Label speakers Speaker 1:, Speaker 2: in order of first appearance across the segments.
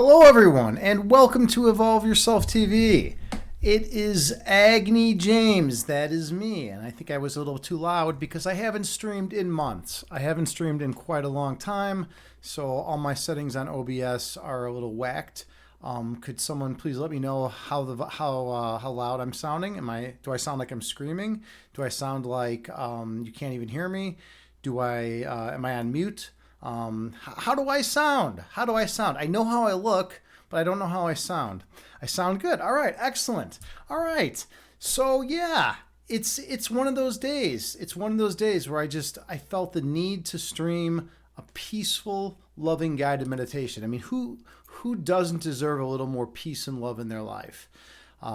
Speaker 1: Hello, everyone, and welcome to Evolve Yourself TV. It is Agni James. That is me. And I think I was a little too loud because I haven't streamed in months. I haven't streamed in quite a long time, so all my settings on OBS are a little whacked. Could someone please let me know how loud I'm sounding? Do I sound like I'm screaming? Do I sound like you can't even hear me? Am I on mute? How do I sound? How do I sound? I know how I look, but I don't know how I sound. I sound good. All right, excellent. All right. So yeah, it's one of those days. It's one of those days where I felt the need to stream a peaceful, loving guided meditation. I mean, who doesn't deserve a little more peace and love in their life,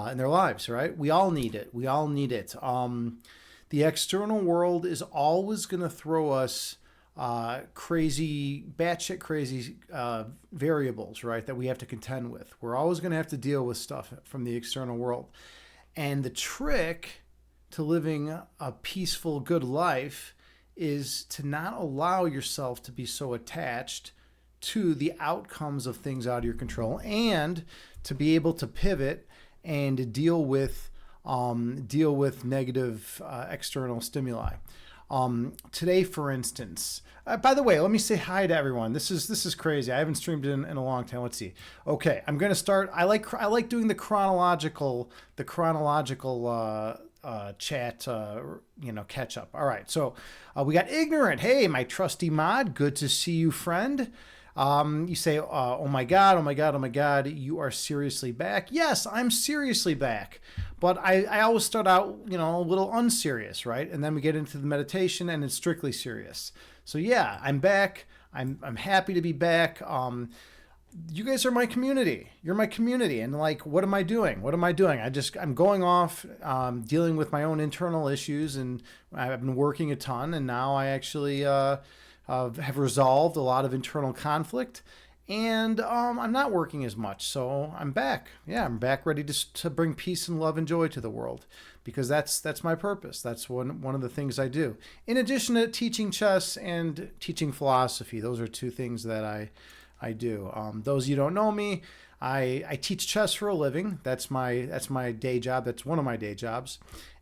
Speaker 1: in their lives, right? We all need it. We all need it. The external world is always going to throw us crazy, batshit crazy variables, right, that we have to contend with. We're always going to have to deal with stuff from the external world. And the trick to living a peaceful, good life is to not allow yourself to be so attached to the outcomes of things out of your control, and to be able to pivot and deal with negative external stimuli. Today, for instance, by the way, let me say hi to everyone. This is crazy. I haven't streamed in a long time. Let's see. Okay, I'm gonna start. I like doing the chronological chat. Catch up. All right. So we got Ignorant. Hey, my trusty mod. Good to see you, friend. You say, oh my God, oh my God, oh my God, you are seriously back. Yes, I'm seriously back. But I always start out, a little unserious, right? And then we get into the meditation and it's strictly serious. So yeah, I'm back. I'm happy to be back. You guys are my community. You're my community. And what am I doing? I'm going off, dealing with my own internal issues, and I've been working a ton, and now I actually, have resolved a lot of internal conflict, and I'm not working as much, so I'm back. Yeah, I'm back ready to bring peace and love and joy to the world, because that's my purpose. That's one of the things I do. In addition to teaching chess and teaching philosophy, those are two things that I do. Those of you who don't know me, I teach chess for a living. That's my day job. That's one of my day jobs.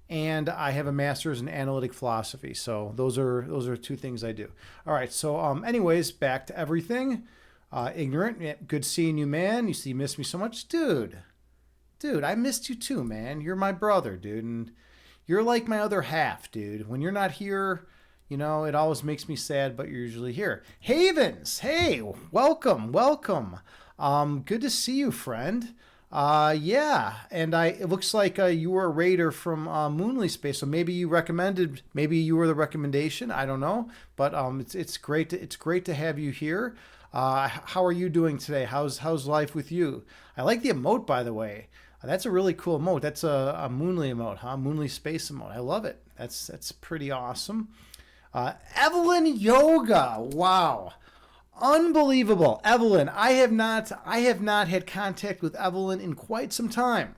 Speaker 1: And I have a master's in analytic philosophy. So those are two things I do. All right. So anyways, back to everything. Ignorant, yeah, good seeing you, man. You missed me so much, dude. I missed you too, man. You're my brother, dude, and you're like my other half, dude. When you're not here, it always makes me sad, but you're usually here. Havens, hey, welcome. Good to see you, friend. Yeah, and it looks like you were a raider from Moonly Space, so maybe you were the recommendation. I don't know, but it's great to have you here. How are you doing today? How's life with you? I like the emote, by the way. That's a really cool emote. That's a Moonly emote, huh? Moonly Space emote. I love it. That's pretty awesome. Evelyn Yoga. Wow. Unbelievable. Evelyn, I have not had contact with Evelyn in quite some time.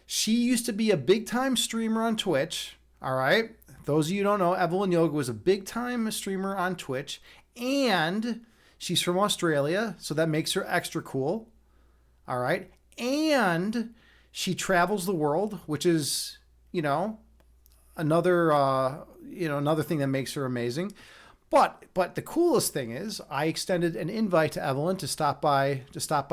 Speaker 1: She used to be a big time streamer on Twitch. All right. Those of you who don't know, Evelyn Yoga was a big time streamer on Twitch, and she's from Australia, so that makes her extra cool. All right. And she travels the world, which is, another thing that makes her amazing. But the coolest thing is, I extended an invite to Evelyn to stop by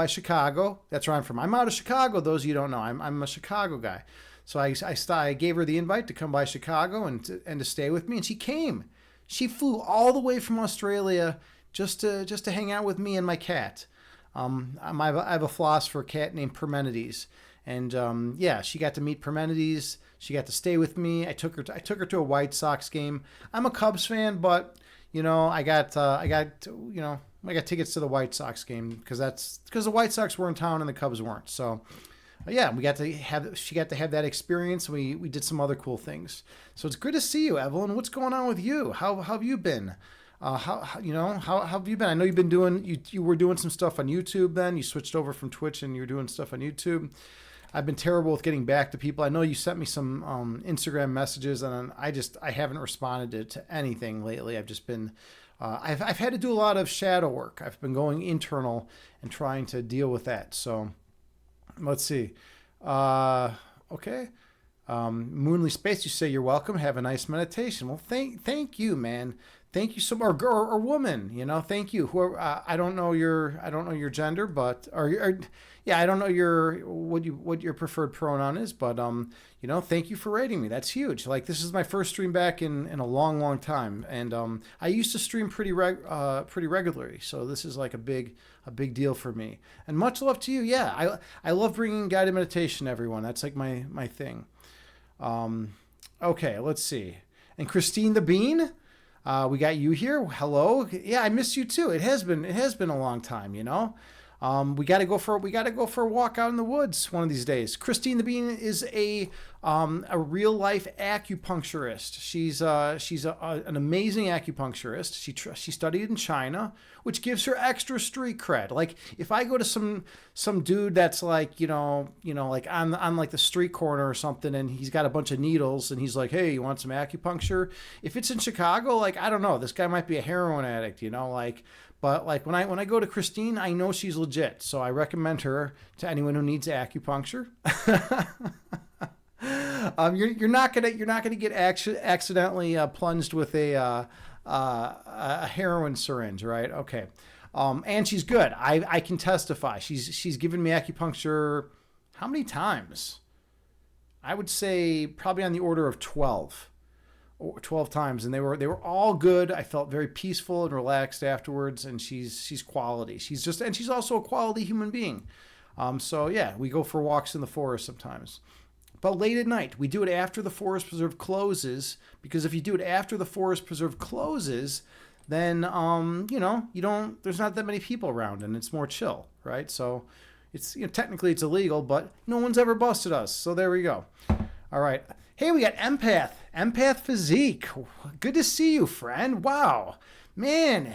Speaker 1: Chicago. That's where I'm from. I'm out of Chicago. Those of you who don't know, I'm a Chicago guy. So I gave her the invite to come by Chicago and to stay with me, and she came. She flew all the way from Australia just to hang out with me and my cat. I have a philosopher cat named Parmenides, and she got to meet Parmenides. She got to stay with me. I took her to a White Sox game. I'm a Cubs fan, but I got tickets to the White Sox game because the White Sox were in town and the Cubs weren't. So, yeah, she got to have that experience. We did some other cool things. So it's good to see you, Evelyn. What's going on with you? How have you been? How have you been? I know you've been you were doing some stuff on YouTube. Then you switched over from Twitch and you're doing stuff on YouTube. I've been terrible with getting back to people. I know you sent me some Instagram messages, and I haven't responded to anything lately. I've just been I've had to do a lot of shadow work. I've been going internal and trying to deal with that. So let's see. Okay. Moonly Space, you say you're welcome. Have a nice meditation. Well, thank you, man. Thank you so much, or woman. Thank you. Whoever, I don't know your gender, but yeah, I don't know what your preferred pronoun is, but thank you for rating me. That's huge. Like, this is my first stream back in a long time, and I used to stream pretty regularly, so this is like a big deal for me. And much love to you. Yeah, I love bringing guided meditation to everyone. That's like my thing. Okay, let's see. And Christine the Bean, we got you here. Hello. Yeah, I miss you too. It has been a long time, We got to go for a walk out in the woods one of these days. Christine the Bean is a real life acupuncturist. She's an amazing acupuncturist. She studied in China, which gives her extra street cred. Like, if I go to some dude that's like like on like the street corner or something, and he's got a bunch of needles, and he's like, "Hey, you want some acupuncture?" If it's in Chicago, like, I don't know, this guy might be a heroin addict, like. But like when I go to Christine, I know she's legit, so I recommend her to anyone who needs acupuncture. You're not gonna get accidentally plunged with a heroin syringe, right? Okay, and she's good. I can testify. She's given me acupuncture how many times? I would say probably on the order of 12 times, and they were all good. I felt very peaceful and relaxed afterwards, and she's quality. She's also a quality human being. So yeah, we go for walks in the forest sometimes, but late at night. We do it after the forest preserve closes, because if you do it after the forest preserve closes, then there's not that many people around, and it's more chill, right? So it's technically it's illegal, but no one's ever busted us. So there we go. All right. Hey, we got Empath Physique. Good to see you, friend. Wow, man,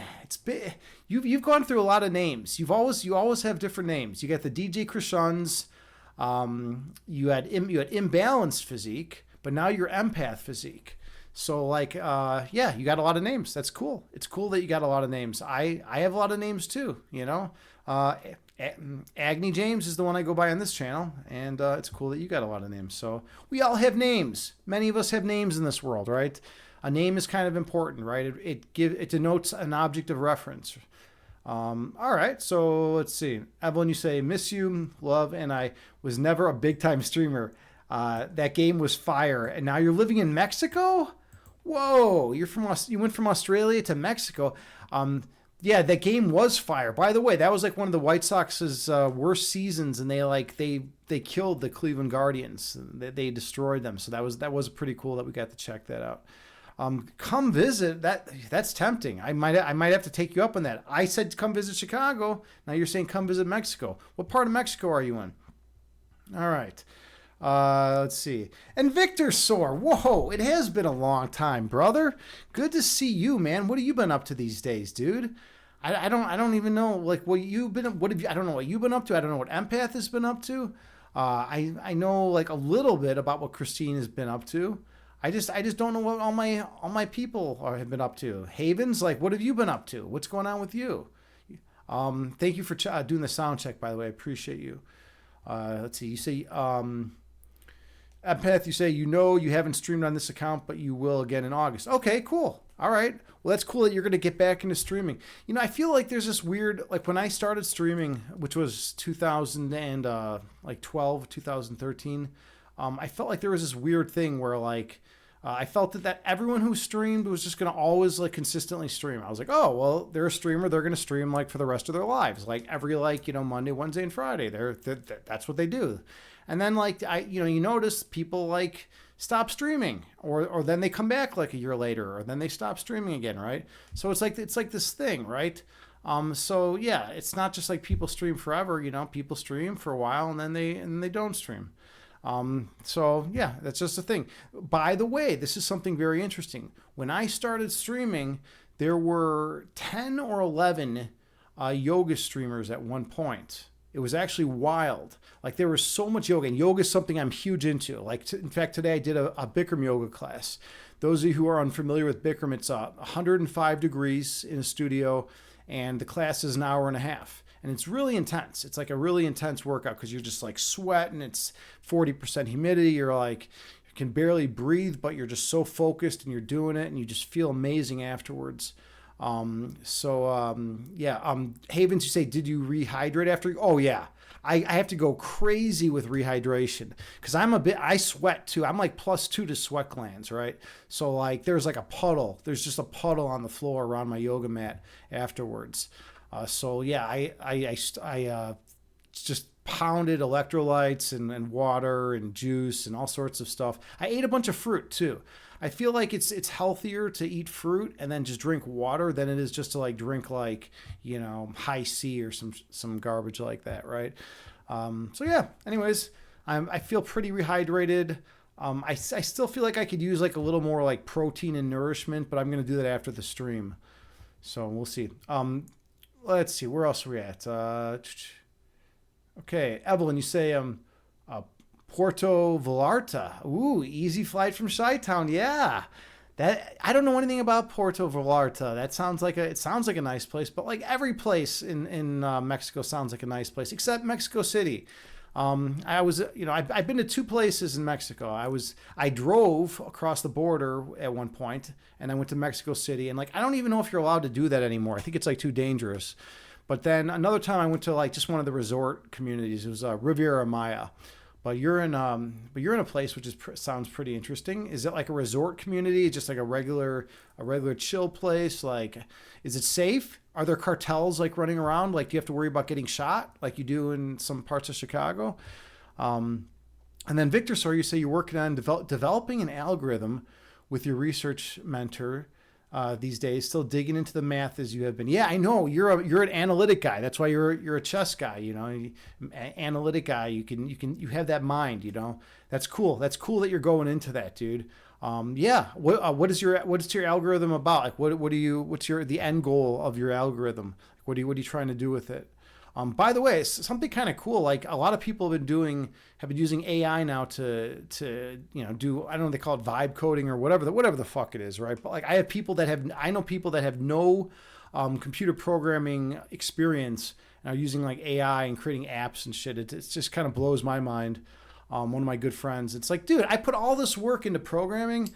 Speaker 1: you've gone through a lot of names. You always have different names. You got the DJ Krishuns. You had Imbalanced Physique, but now you're Empath Physique. So like, yeah, you got a lot of names. That's cool. It's cool that you got a lot of names. I have a lot of names too. Agni James is the one I go by on this channel, and it's cool that you got a lot of names. So we all have names. Many of us have names in this world, right? A name is kind of important, right? It denotes an object of reference. All right, so let's see. Evelyn, you say, miss you, love, and I was never a big time streamer. That game was fire, and now you're living in Mexico? Whoa, you went from Australia to Mexico. Yeah, that game was fire. By the way, that was like one of the White Sox's worst seasons, and they killed the Cleveland Guardians. They destroyed them. So that was pretty cool that we got to check that out. Come visit. That's tempting. I might have to take you up on that. I said come visit Chicago. Now you're saying come visit Mexico. What part of Mexico are you in? All right. Let's see. And Victor Soar. Whoa, it has been a long time, brother. Good to see you, man. What have you been up to these days, dude? I don't even know like what I don't know what you've been up to. I don't know what Empath has been up to. I know like a little bit about what Christine has been up to. I just don't know what all my people have been up to. Havens, like, what have you been up to? What's going on with you? Thank you for doing the sound check, by the way. I appreciate you. Let's see. You say, Empath, you say, you haven't streamed on this account, but you will again in August. Okay, cool. All right. Well, that's cool that you're going to get back into streaming. I feel like there's this weird, like when I started streaming, which was 2012, 2013, I felt like there was this weird thing where like, I felt that everyone who streamed was just going to always like consistently stream. I was like, oh, well, they're a streamer. They're going to stream like for the rest of their lives. Like every Monday, Wednesday, and Friday, that's what they do. And then like, you notice people like stop streaming or then they come back like a year later or then they stop streaming again. Right. So it's like this thing, right? So yeah, it's not just like people stream forever, people stream for a while and then they don't stream. So yeah, that's just a thing. By the way, this is something very interesting. When I started streaming, there were 10 or 11 yoga streamers at one point. It was actually wild. Like there was so much yoga, and yoga is something I'm huge into. Like in fact, today I did a Bikram yoga class. Those of you who are unfamiliar with Bikram, it's 105 degrees in a studio, and the class is an hour and a half. And it's really intense. It's like a really intense workout because you're just like sweating. It's 40% humidity. You're like, you can barely breathe, but you're just so focused and you're doing it and you just feel amazing afterwards. Havens, you say, did you rehydrate after? Oh yeah. I have to go crazy with rehydration because I sweat too. I'm like +2 to sweat glands, right? So like there's just a puddle on the floor around my yoga mat afterwards. I just pounded electrolytes and water and juice and all sorts of stuff. I ate a bunch of fruit too. I feel like it's healthier to eat fruit and then just drink water than it is just to like drink like, high C or some garbage like that, right? Anyways, I feel pretty rehydrated. I still feel like I could use like a little more like protein and nourishment, but I'm going to do that after the stream. So we'll see. Let's see, where else are we at? Okay, Evelyn, you say Puerto Vallarta. Ooh, easy flight from Chi-Town. Yeah, that I don't know anything about Puerto Vallarta. That sounds like a nice place, but like every place in Mexico sounds like a nice place except Mexico City. I've been to 2 places in Mexico. I drove across the border at one point, and I went to Mexico City, and like I don't even know if you're allowed to do that anymore. I think it's like too dangerous. But then another time I went to like just one of the resort communities. It was Riviera Maya. But you're in a place which sounds pretty interesting. Is it like a resort community, just like a regular chill place? Like, is it safe? Are there cartels like running around? Like, do you have to worry about getting shot like you do in some parts of Chicago? And then Victor, sorry, you say you're working on developing an algorithm with your research mentor these days, still digging into the math as you have been. Yeah, I know you're an analytic guy. That's why you're a chess guy. Analytic guy. You have that mind. That's cool. That's cool that you're going into that, dude. What is your algorithm about? Like, what's the end goal of your algorithm? What are you trying to do with it? By the way, something kind of cool. Like a lot of people have been using AI now to do, I don't know, they call it vibe coding or whatever the fuck it is, right? But like I know people that have no computer programming experience and are using like AI and creating apps and shit. It just kind of blows my mind. One of my good friends, it's like, dude, I put all this work into programming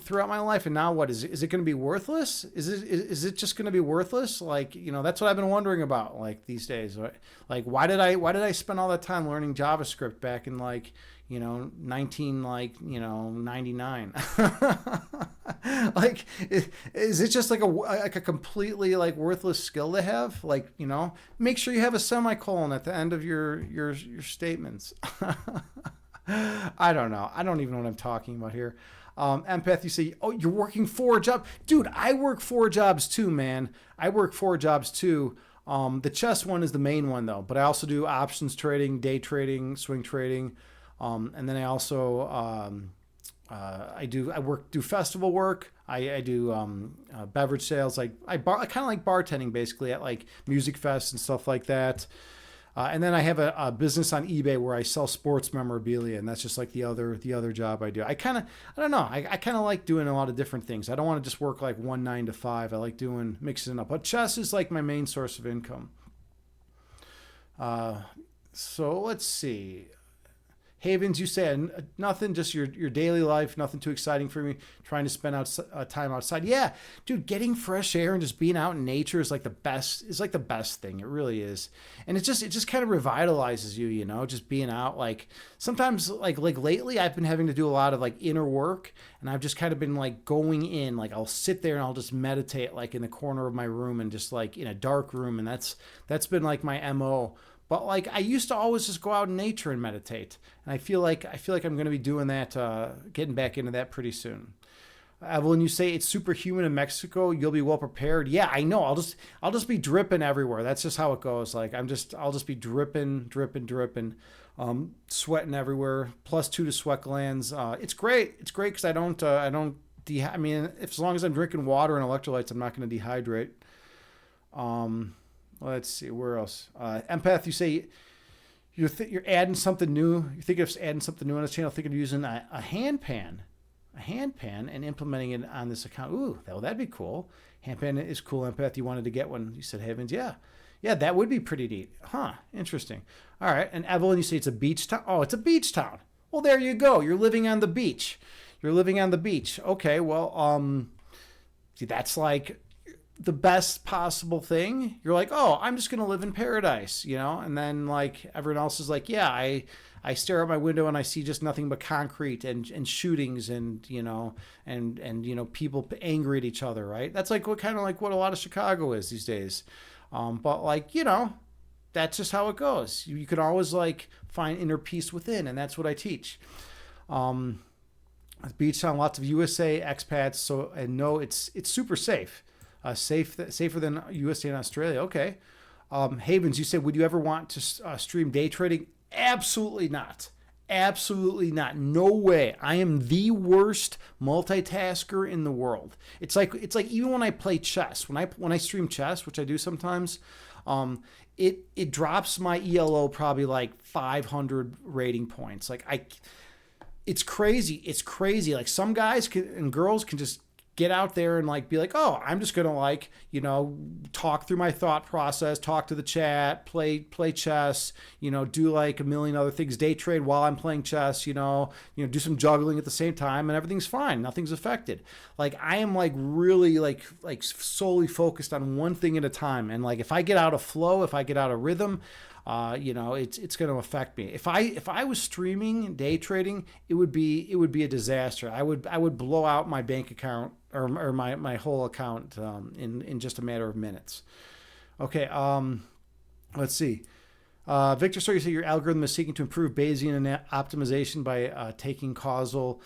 Speaker 1: throughout my life, and now what is it going to be worthless? Is it just going to be worthless? Like, that's what I've been wondering about like these days. Like, why did I spend all that time learning JavaScript back in 1999? Like, is it just like a completely like worthless skill to have? Like, make sure you have a semicolon at the end of your statements. I don't know. I don't even know what I'm talking about here. Empath, you say, oh, you're working 4 jobs. Dude, I work 4 jobs too, man. I work 4 jobs too. The chess one is the main one though, but I also do options trading, day trading, swing trading. And then I also, do festival work. I do beverage sales. I kind of like bartending basically at like music fests and stuff like that. And then I have a business on eBay where I sell sports memorabilia, and that's just like the other job I do. I don't know. I kind of like doing a lot of different things. I don't want to just work like 1 9 to 5. I like mixing it up. But chess is like my main source of income. So let's see. Havens, you say nothing, just your daily life, nothing too exciting for me, trying to spend time outside. Yeah, dude, getting fresh air and just being out in nature is like the best thing. It really is. And it just kind of revitalizes you, just being out. Like sometimes like lately I've been having to do a lot of like inner work, and I've just kind of been like going in, like I'll sit there and I'll just meditate like in the corner of my room and just like in a dark room. And that's been like my MO. But like I used to always just go out in nature and meditate, and I feel like I'm going to be doing that, getting back into that pretty soon. Evelyn, you say it's superhuman in Mexico. You'll be well prepared. Yeah, I know. I'll just be dripping everywhere. That's just how it goes. Like I'll just be dripping, sweating everywhere. +2 to sweat glands. It's great. It's great because I don't. As long as I'm drinking water and electrolytes, I'm not going to dehydrate. Let's see, where else? Empath, you say you're adding something new. You're thinking of adding something new on this channel. Thinking of using a hand pan, and implementing it on this account. Ooh, that'd be cool. Hand pan is cool. Empath, you wanted to get one. You said Havens, yeah. Yeah, that would be pretty neat. Huh, interesting. All right, and Evelyn, you say it's a beach town? Oh, it's a beach town. Well, there you go. You're living on the beach. Okay, well, see, that's like the best possible thing. You're like, oh, I'm just going to live in paradise, And then like everyone else is like, yeah, I stare out my window and I see just nothing but concrete and shootings and people angry at each other, right? That's like what a lot of Chicago is these days. But like, that's just how it goes. You can always like find inner peace within, and that's what I teach. Beach town, lots of USA expats. So, and no, it's super safe. Safer than USA and Australia. Okay. Havens, you said, would you ever want to stream day trading? Absolutely not. Absolutely not. No way. I am the worst multitasker in the world. It's like even when I play chess, when I stream chess, which I do sometimes, it drops my ELO probably like 500 rating points. It's crazy. It's crazy. Like some guys and girls can just get out there and like be like, oh, I'm just gonna like, talk through my thought process, talk to the chat, play chess, do like a million other things, day trade while I'm playing chess, do some juggling at the same time, and everything's fine. Nothing's affected. Like I am like really like solely focused on one thing at a time. And like if I get out of flow, if I get out of rhythm, it's going to affect me. If I was streaming day trading, it would be a disaster. I would blow out my bank account or my whole account in just a matter of minutes. Okay, let's see. Victor, so you say your algorithm is seeking to improve Bayesian optimization by taking causal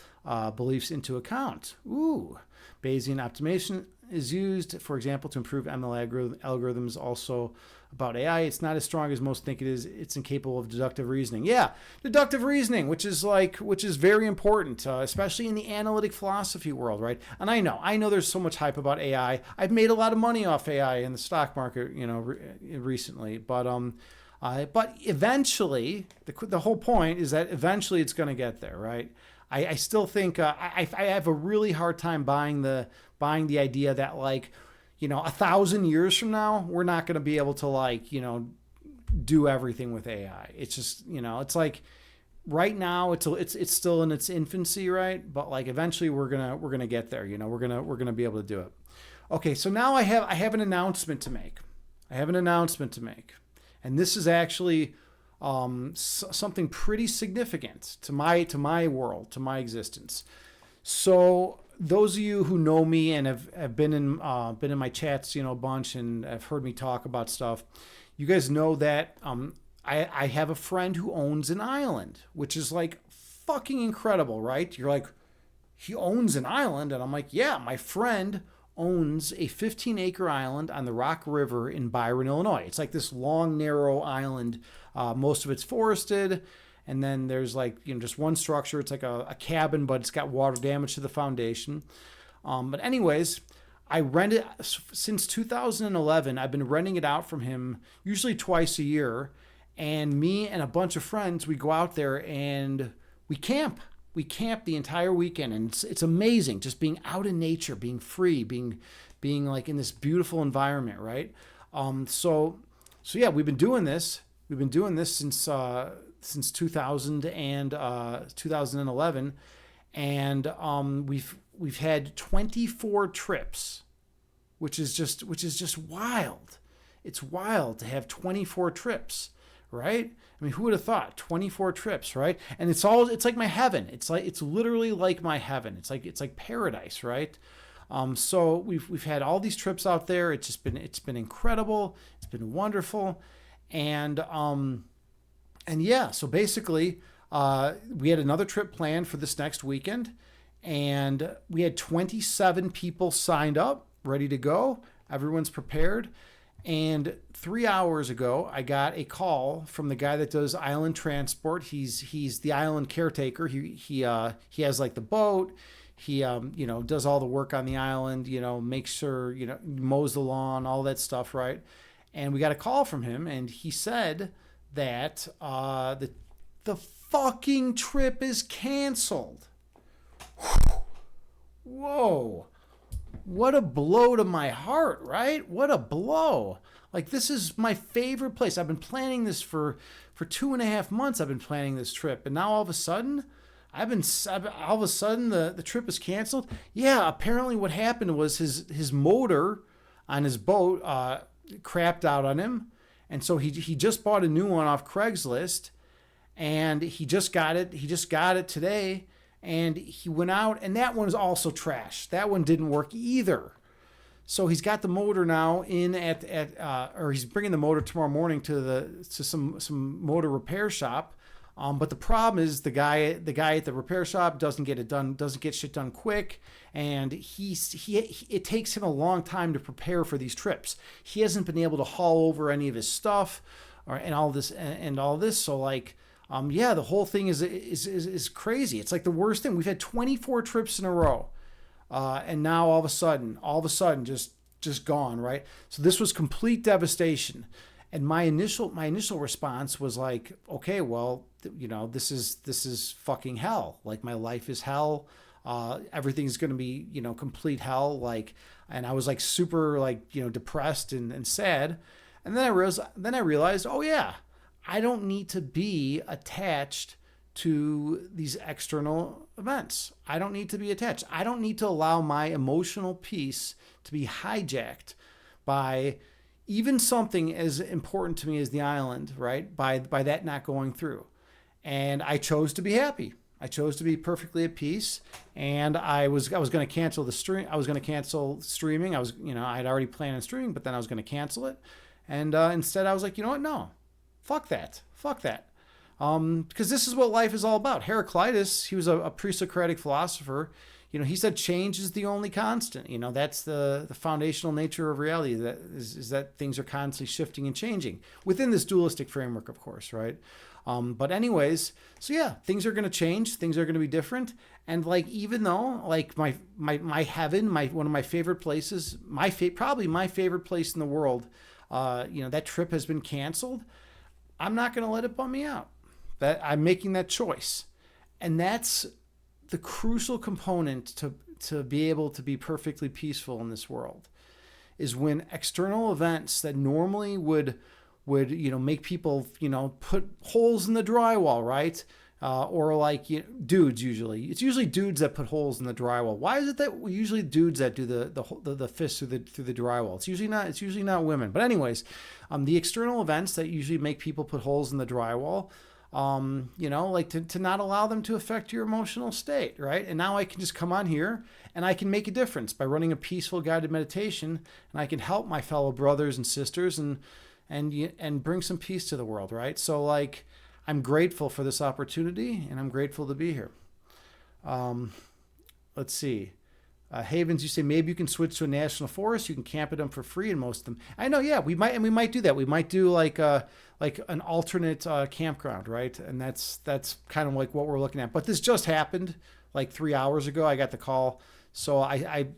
Speaker 1: beliefs into account. Ooh, Bayesian optimization is used, for example, to improve ML algorithms. Also about AI, it's not as strong as most think it is. It's incapable of deductive reasoning. Yeah, deductive reasoning, which is very important, especially in the analytic philosophy world, right? And I know there's so much hype about AI. I've made a lot of money off AI in the stock market, recently, but eventually, the whole point is that eventually it's going to get there, right? I still think I have a really hard time buying the idea that 1,000 years from now we're not going to be able to do everything with AI. It's just it's like right now it's still in its infancy, right? But like eventually we're gonna get there. We're gonna be able to do it. Okay, so now I have an announcement to make. And this is actually something pretty significant to my world, to my existence. So those of you who know me and have been in my chats, a bunch, and have heard me talk about stuff, you guys know that I have a friend who owns an island, which is like fucking incredible, right? You're like, he owns an island, and I'm like, yeah, my friend owns a 15-acre island on the Rock River in Byron, Illinois. It's like this long, narrow island. Most of it's forested. And then there's just one structure. It's like a cabin, but it's got water damage to the foundation. But anyways, I rent it since 2011. I've been renting it out from him usually twice a year. And me and a bunch of friends, we go out there and we camp. We camp the entire weekend, and it's amazing just being out in nature, being free, being like in this beautiful environment, right? So yeah, we've been doing this. We've been doing this since 2000 and 2011, and we've had 24 trips, which is just wild. It's wild to have 24 trips, right? I mean, who would have thought 24 trips, right? And it's like my heaven. It's literally like my heaven. It's like paradise, right? So we've had all these trips out there. It's been incredible. It's been wonderful. And yeah, so basically, we had another trip planned for this next weekend, and we had 27 people signed up, ready to go. Everyone's prepared. And 3 hours ago, I got a call from the guy that does island transport. He's the island caretaker. He has like the boat. He does all the work on the island. Makes sure mows the lawn, all that stuff, right? And we got a call from him, and he said that the fucking trip is canceled. Whoa. What a blow to my heart, right? What a blow. Like, this is my favorite place. I've been planning this for 2.5 months. I've been planning this trip. And now all of a sudden, the trip is canceled. Yeah, apparently what happened was his motor on his boat crapped out on him. And so he just bought a new one off Craigslist. And he just got it. He just got it today. And he went out, and that one is also trash. That one didn't work either. So he's got the motor now in or he's bringing the motor tomorrow morning to some motor repair shop. But the problem is the guy at the repair shop doesn't get shit done quick, and it takes him a long time to prepare for these trips. He hasn't been able to haul over any of his stuff, and all this. So like. The whole thing is crazy. It's like the worst thing. We've had 24 trips in a row, and now all of a sudden, just gone, right? So this was complete devastation, and my initial response was like, okay, well, this is fucking hell. Like, my life is hell. Everything's going to be complete hell. Like, and I was like super like depressed and sad, and then I realized, oh yeah. I don't need to be attached to these external events. I don't need to be attached. I don't need to allow my emotional peace to be hijacked by even something as important to me as the island, right? By that not going through. And I chose to be happy. I chose to be perfectly at peace, and I was going to cancel the stream. I was going to cancel streaming. I'd already planned on streaming, but then I was going to cancel it. And instead I was like, you know what? No. Fuck that. Because this is what life is all about. Heraclitus, he was a pre-Socratic philosopher. He said change is the only constant. That's the foundational nature of reality. That is that things are constantly shifting and changing within this dualistic framework, of course, right? But anyways, so yeah, things are going to change. Things are going to be different. And like, even though like my heaven, one of my favorite places, probably my favorite place in the world, that trip has been canceled. I'm not going to let it bum me out. That I'm making that choice. And that's the crucial component to be able to be perfectly peaceful in this world, is when external events that normally would make people put holes in the drywall, right? Or like dudes usually. It's usually dudes that put holes in the drywall. Why is it that usually dudes that do the fists through the drywall? It's usually not women. But anyways, the external events that usually make people put holes in the drywall, like to not allow them to affect your emotional state, right? And now I can just come on here and I can make a difference by running a peaceful guided meditation, and I can help my fellow brothers and sisters and bring some peace to the world, right? So like, I'm grateful for this opportunity, and I'm grateful to be here. Let's see. Havens, you say maybe you can switch to a national forest. You can camp at them for free in most of them. I know, yeah, we might do that. We might do like an alternate campground, right? And that's kind of like what we're looking at. But this just happened like 3 hours ago. I got the call, so I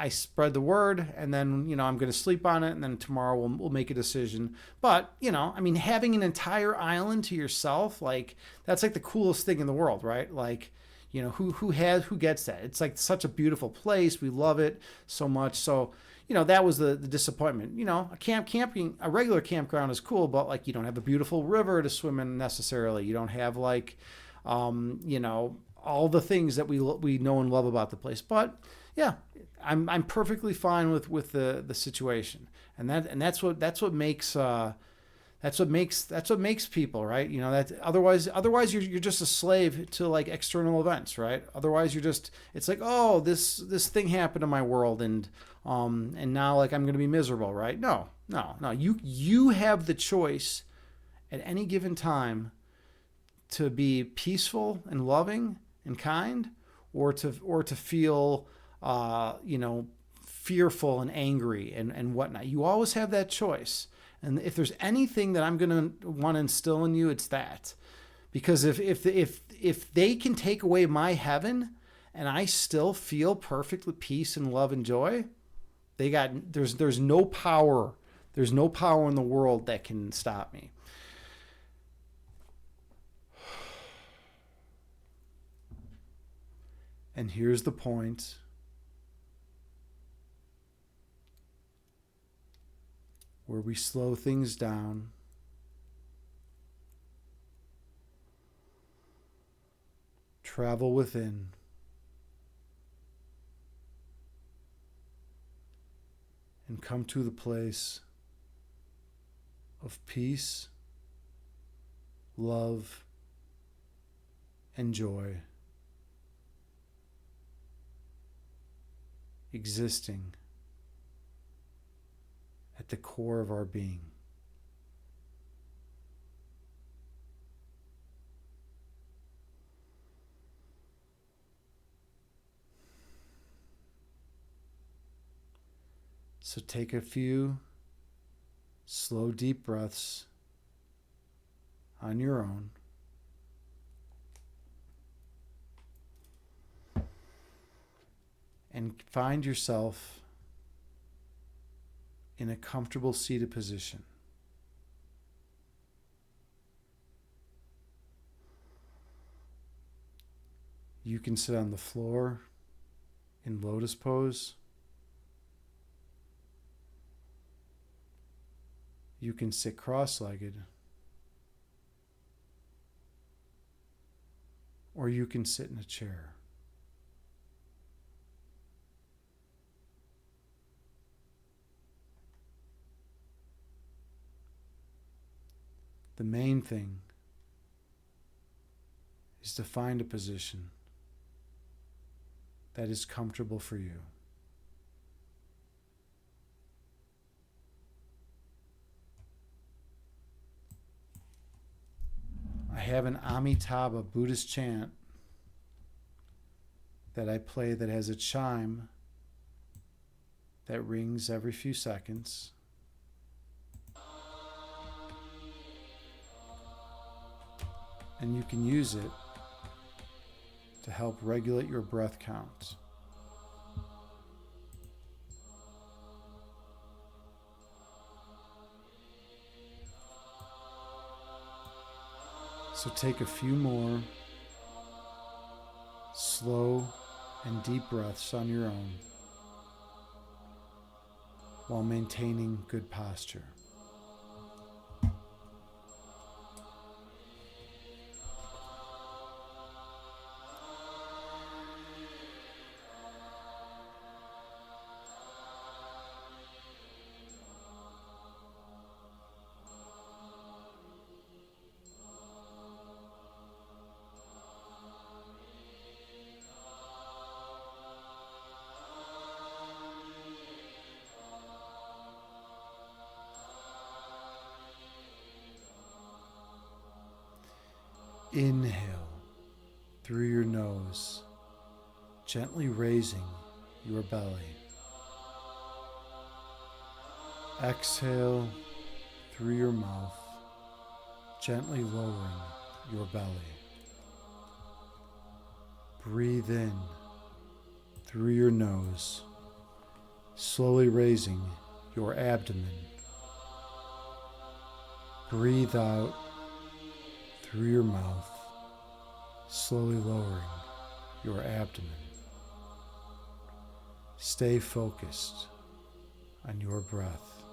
Speaker 1: spread the word, and then I'm going to sleep on it, and then tomorrow we'll make a decision. But having an entire island to yourself, like, that's like the coolest thing in the world, right? Like, who gets that? It's like such a beautiful place. We love it so much. So that was the disappointment. A regular campground is cool, but like, you don't have a beautiful river to swim in necessarily. You don't have like all the things that we know and love about the place. But yeah, I'm perfectly fine with the situation, and that's what makes people, right? That otherwise you're just a slave to like external events, right? Otherwise it's like, oh, this thing happened in my world, and now like I'm gonna be miserable, right? No. You have the choice at any given time to be peaceful and loving and kind, or to feel fearful and angry and whatnot. You always have that choice. And if there's anything that I'm going to want to instill in you, it's that. Because if they can take away my heaven and I still feel perfect with peace and love and joy, there's no power. There's no power in the world that can stop me. And here's the point. Where we slow things down. Travel within. And come to the place of peace, love, and joy existing at the core of our being. So take a few slow, deep breaths on your own. And find yourself in a comfortable seated position. You can sit on the floor in lotus pose. You can sit cross-legged. Or you can sit in a chair. The main thing is to find a position that is comfortable for you. I have an Amitabha Buddhist chant that I play that has a chime that rings every few seconds. And you can use it to help regulate your breath count. So take a few more slow and deep breaths on your own while maintaining good posture. Inhale through your nose, gently raising your belly. Exhale through your mouth, gently lowering your belly. Breathe in through your nose, slowly raising your abdomen. Breathe out through your mouth, slowly lowering your abdomen. Stay focused on your breath.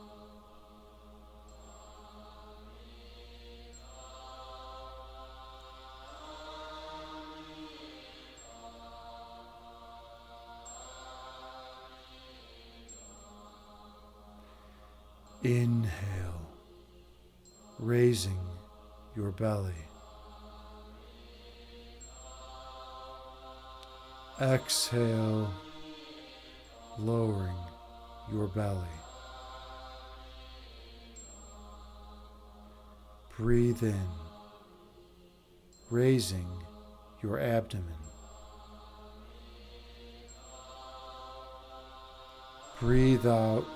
Speaker 1: Inhale, raising your belly. Exhale, lowering your belly. Breathe in, raising your abdomen. Breathe out,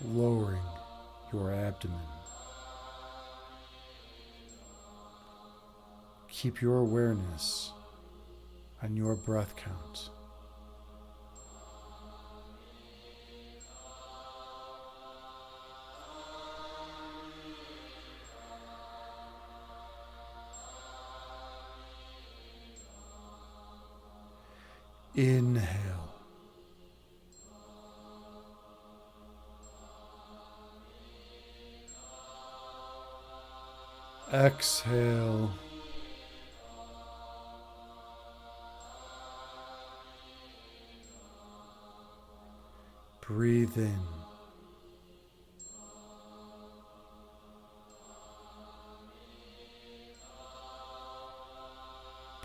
Speaker 1: lowering your abdomen. Keep your awareness on your breath count. Inhale. Exhale. Breathe in.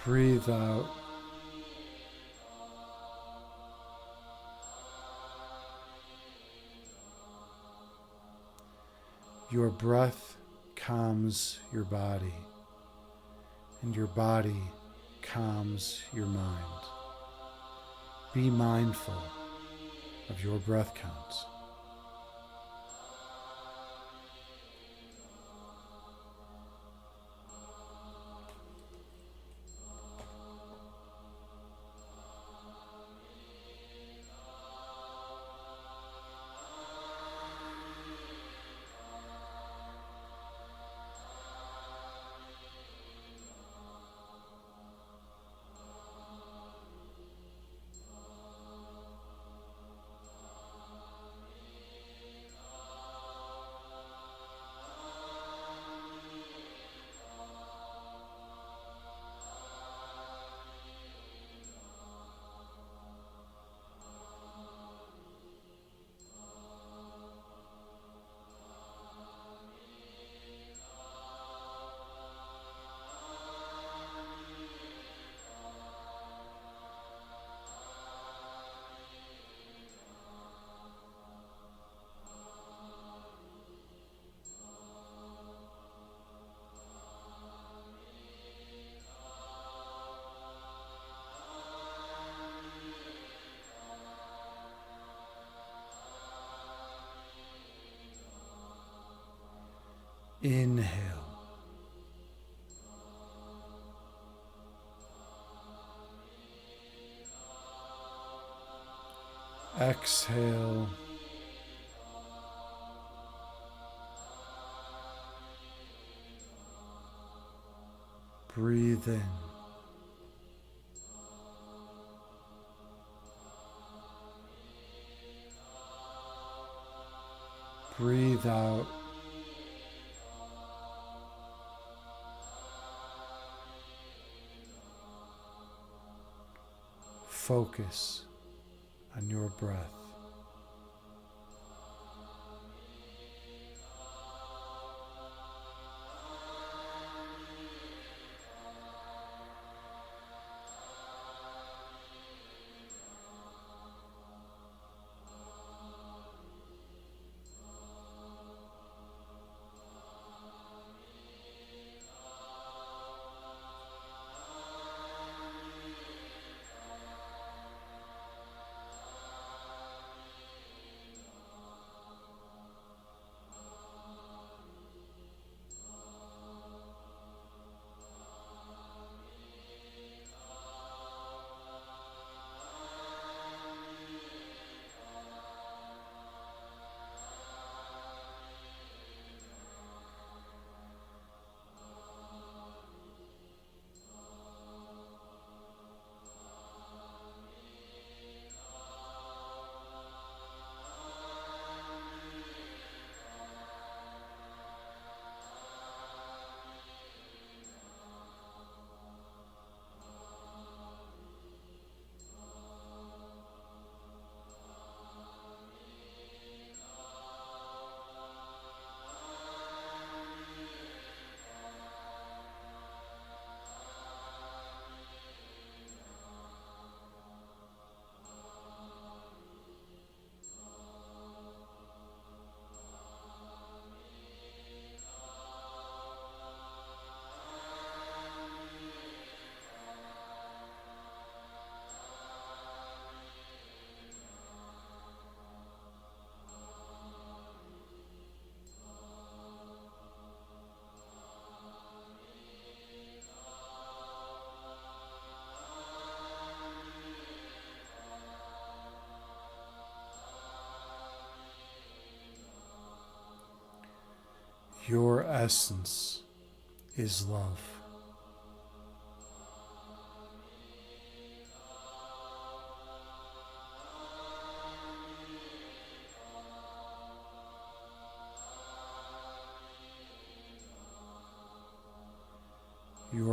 Speaker 1: Breathe out. Your breath calms your body, and your body calms your mind. Be mindful of your breath counts. Inhale. Exhale. Breathe in. Breathe out. Focus on your breath. Your essence is love.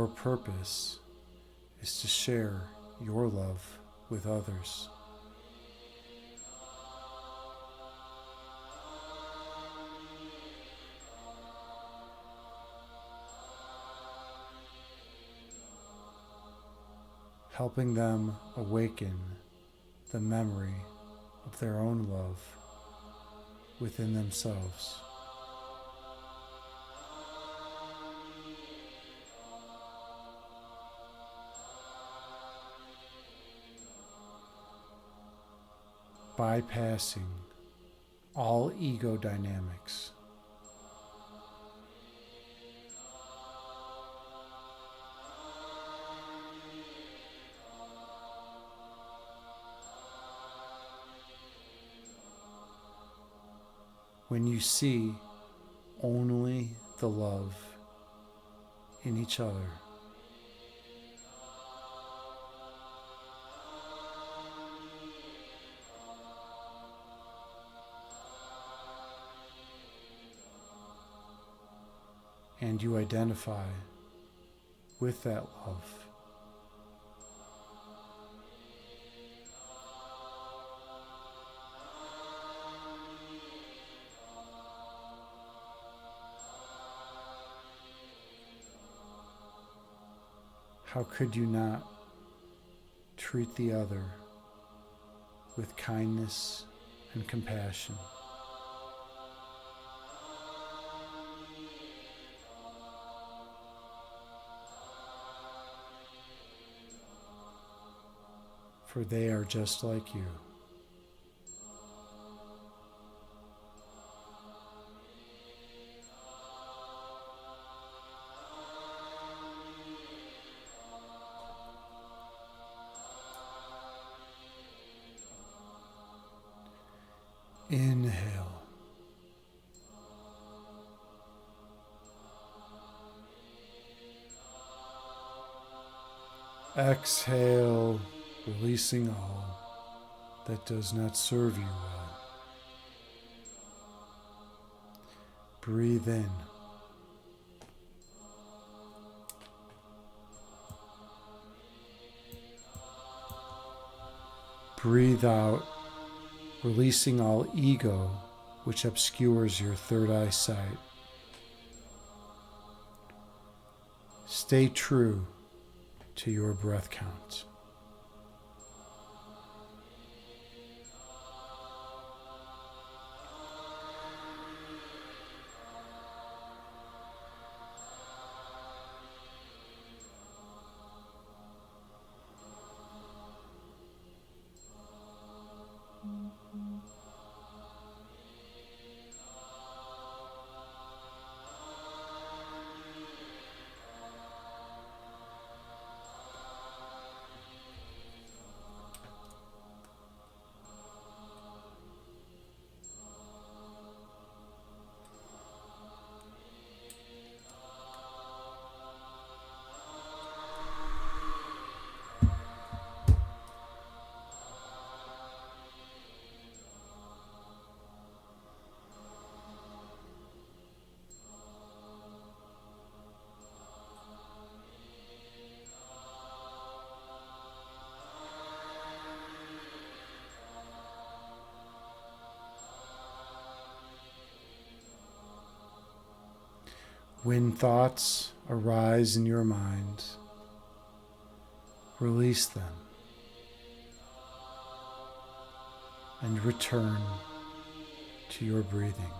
Speaker 1: your purpose is to share your love with others. Helping them awaken the memory of their own love within themselves. Bypassing all ego dynamics. When you see only the love in each other, and you identify with that love, how could you not treat the other with kindness and compassion? For they are just like you. Inhale. Exhale, releasing all that does not serve you well. Breathe in. Breathe out, releasing all ego which obscures your third eye sight. Stay true to your breath count. When thoughts arise in your mind, release them and return to your breathing.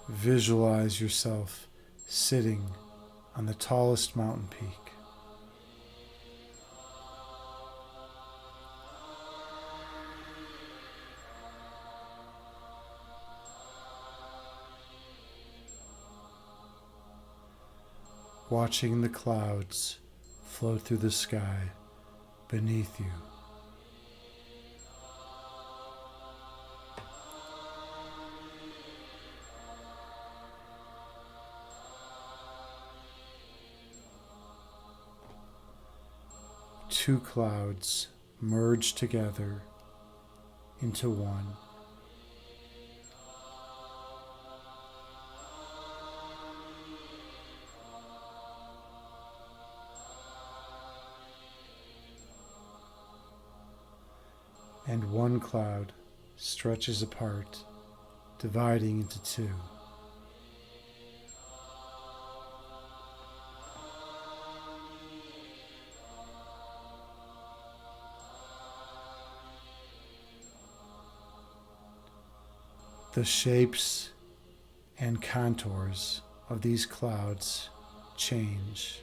Speaker 1: Visualize yourself sitting on the tallest mountain peak. Watching the clouds float through the sky beneath you. Two clouds merge together into one. And one cloud stretches apart, dividing into two. The shapes and contours of these clouds change.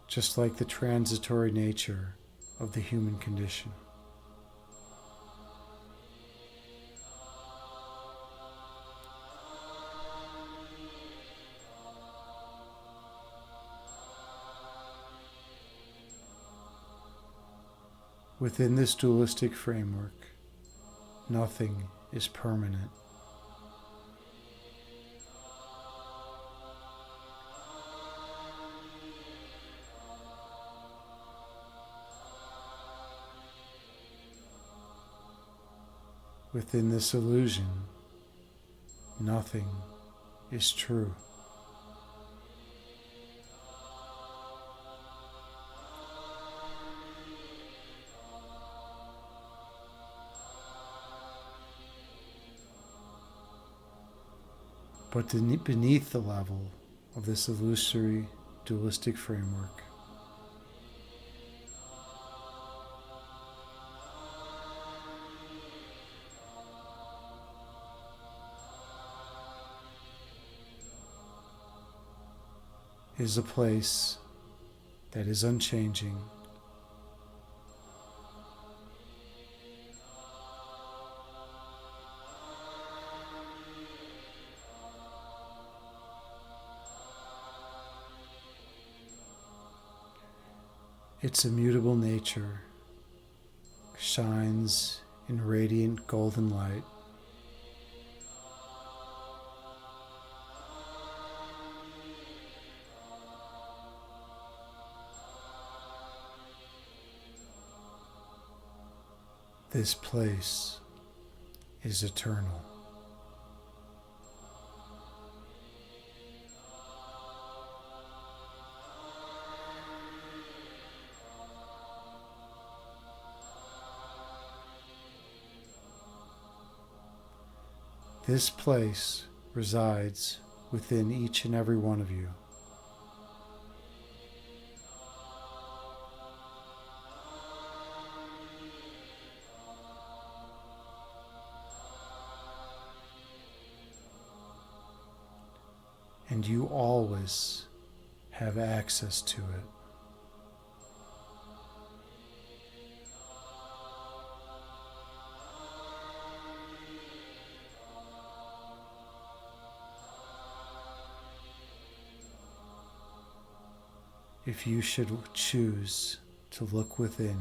Speaker 1: Just like the transitory nature of the human condition. Within this dualistic framework, nothing is permanent. Within this illusion, nothing is true. But beneath the level of this illusory dualistic framework is a place that is unchanging, its immutable nature shines in radiant golden light. This place is eternal. This place resides within each and every one of you. And you always have access to it. If you should choose to look within,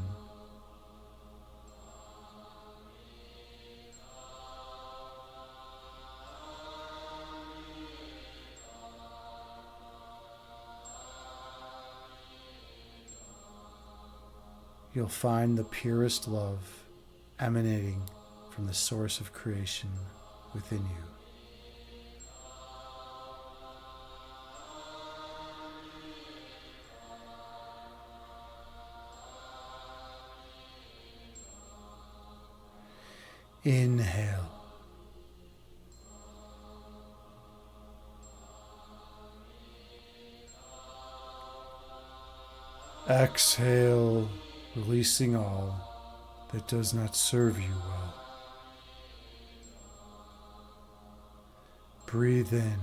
Speaker 1: you'll find the purest love emanating from the source of creation within you. Inhale. Exhale, releasing all that does not serve you well. Breathe in.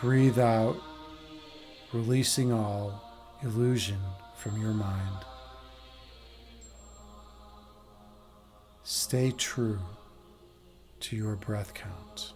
Speaker 1: Breathe out, releasing all illusion from your mind. Stay true to your breath count.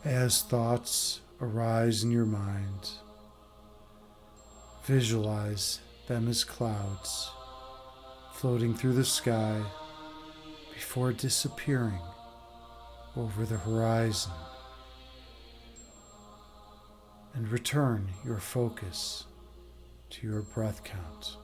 Speaker 1: As thoughts arise in your mind, visualize them as clouds floating through the sky before disappearing over the horizon, and return your focus to your breath count.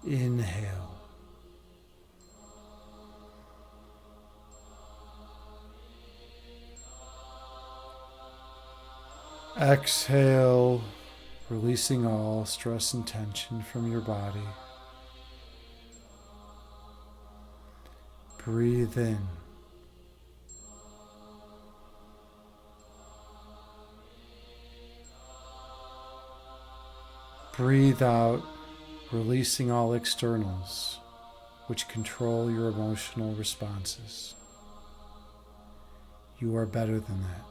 Speaker 1: Inhale. Exhale, releasing all stress and tension from your body. Breathe in. Breathe out, releasing all externals which control your emotional responses. You are better than that.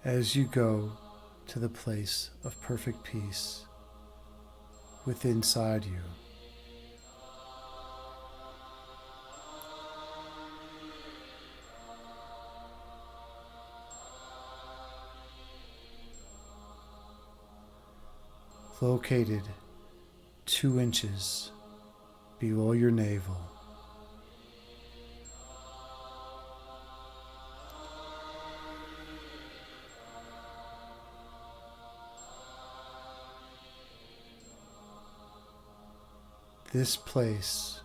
Speaker 1: as you go to the place of perfect peace within inside you. Located 2 inches below your navel. This place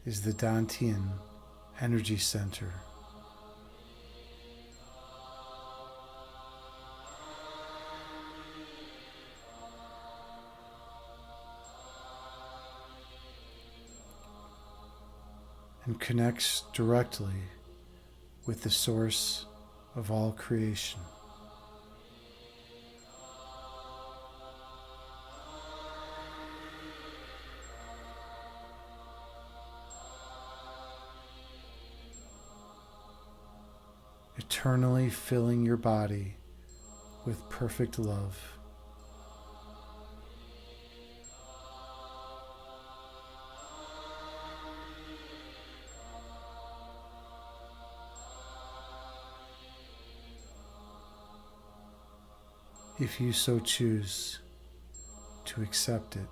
Speaker 1: is the Dantian energy center. And connects directly with the source of all creation. Eternally filling your body with perfect love. If you so choose to accept it.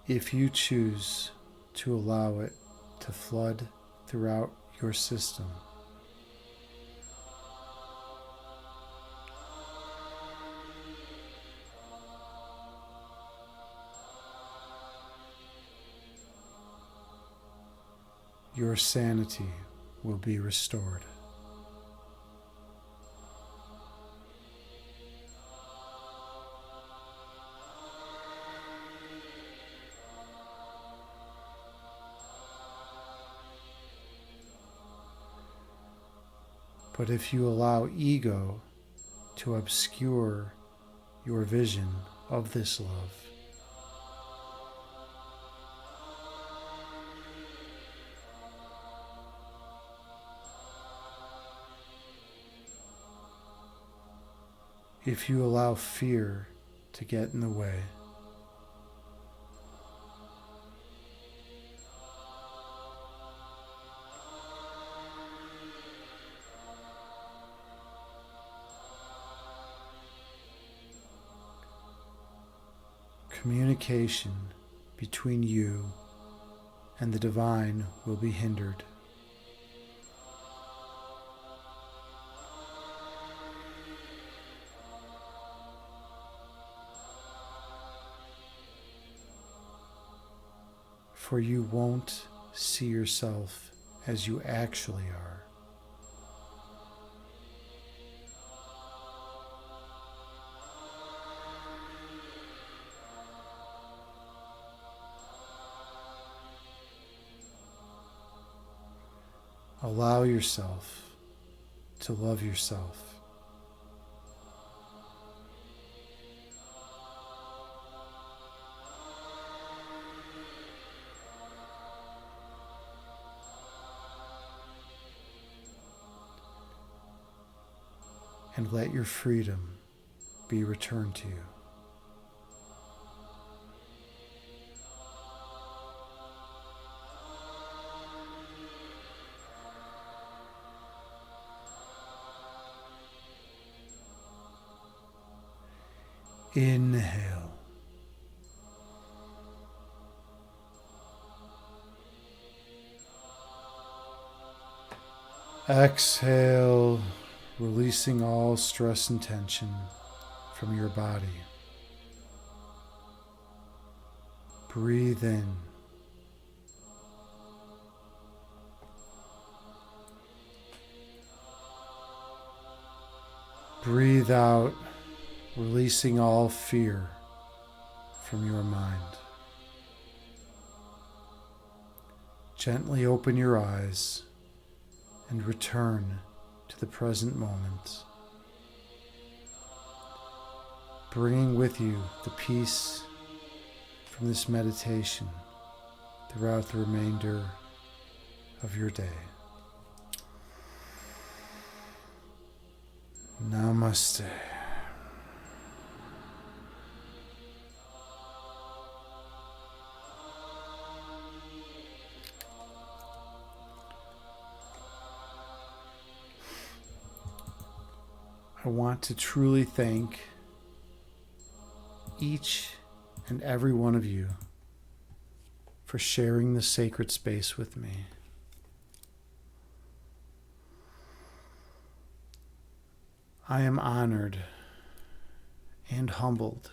Speaker 1: If you choose to allow it to flood throughout your system. Your sanity will be restored. But if you allow ego to obscure your vision of this love, if you allow fear to get in the way, communication between you and the divine will be hindered. For you won't see yourself as you actually are. Allow yourself to love yourself. And let your freedom be returned to you. Inhale. Exhale, releasing all stress and tension from your body. Breathe in. Breathe out, releasing all fear from your mind. Gently open your eyes and return to the present moment. bringing with you the peace from this meditation throughout the remainder of your day. Namaste. I want to truly thank each and every one of you for sharing this sacred space with me. I am honored and humbled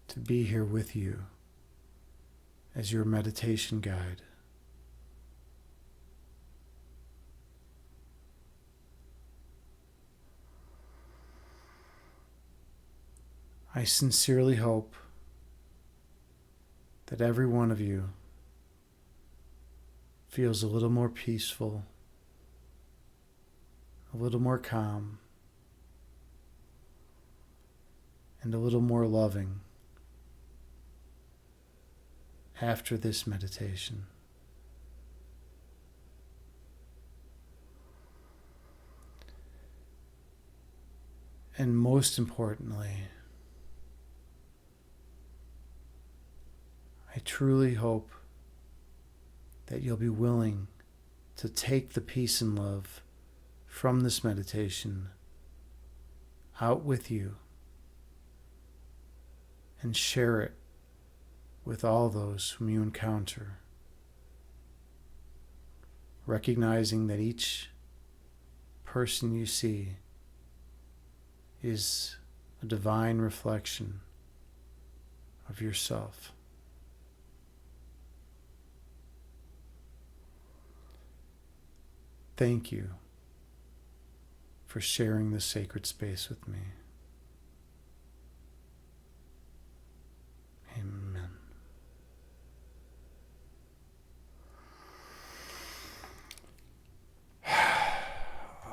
Speaker 1: to be here with you as your meditation guide. I sincerely hope that every one of you feels a little more peaceful, a little more calm, and a little more loving after this meditation. And most importantly, I truly hope that you'll be willing to take the peace and love from this meditation out with you and share it with all those whom you encounter, recognizing that each person you see is a divine reflection of yourself. Thank you for sharing this sacred space with me. Amen.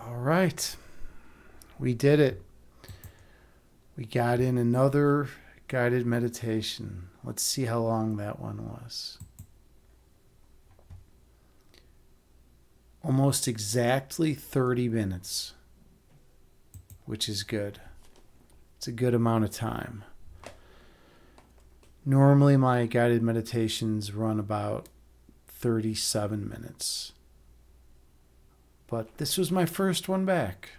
Speaker 1: All right. We did it. We got in another guided meditation. Let's see how long that one was. Almost exactly 30 minutes, which is good. It's a good amount of time. Normally my guided meditations run about 37 minutes. But this was my first one back.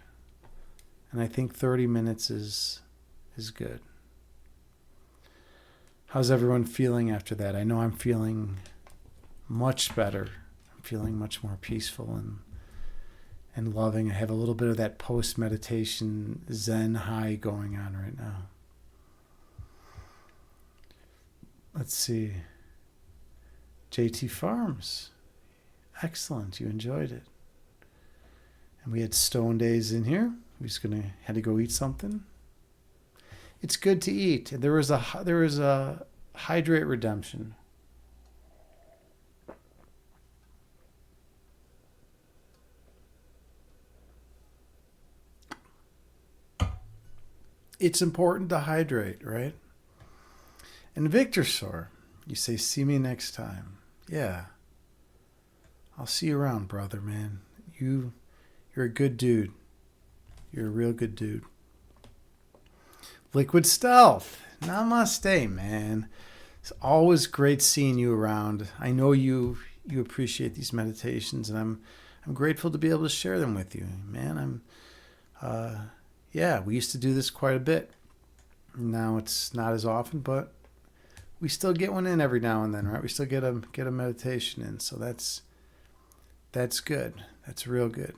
Speaker 1: And I think 30 minutes is good. How's everyone feeling after that? I know I'm feeling much better. Feeling much more peaceful and loving. I have a little bit of that post-meditation Zen high going on right now. Let's see. JT Farms. Excellent. You enjoyed it. And we had Stone Days in here. We just had to go eat something. It's good to eat. There was a hydrate redemption. It's important to hydrate, right? And Victor Sore, you say, see me next time. Yeah. I'll see you around, brother, man. You're a good dude. You're a real good dude. Liquid Stealth. Namaste, man. It's always great seeing you around. I know you appreciate these meditations, and I'm grateful to be able to share them with you. Man, we used to do this quite a bit. Now it's not as often, but we still get one in every now and then, right? We still get a meditation in, so that's good. That's real good.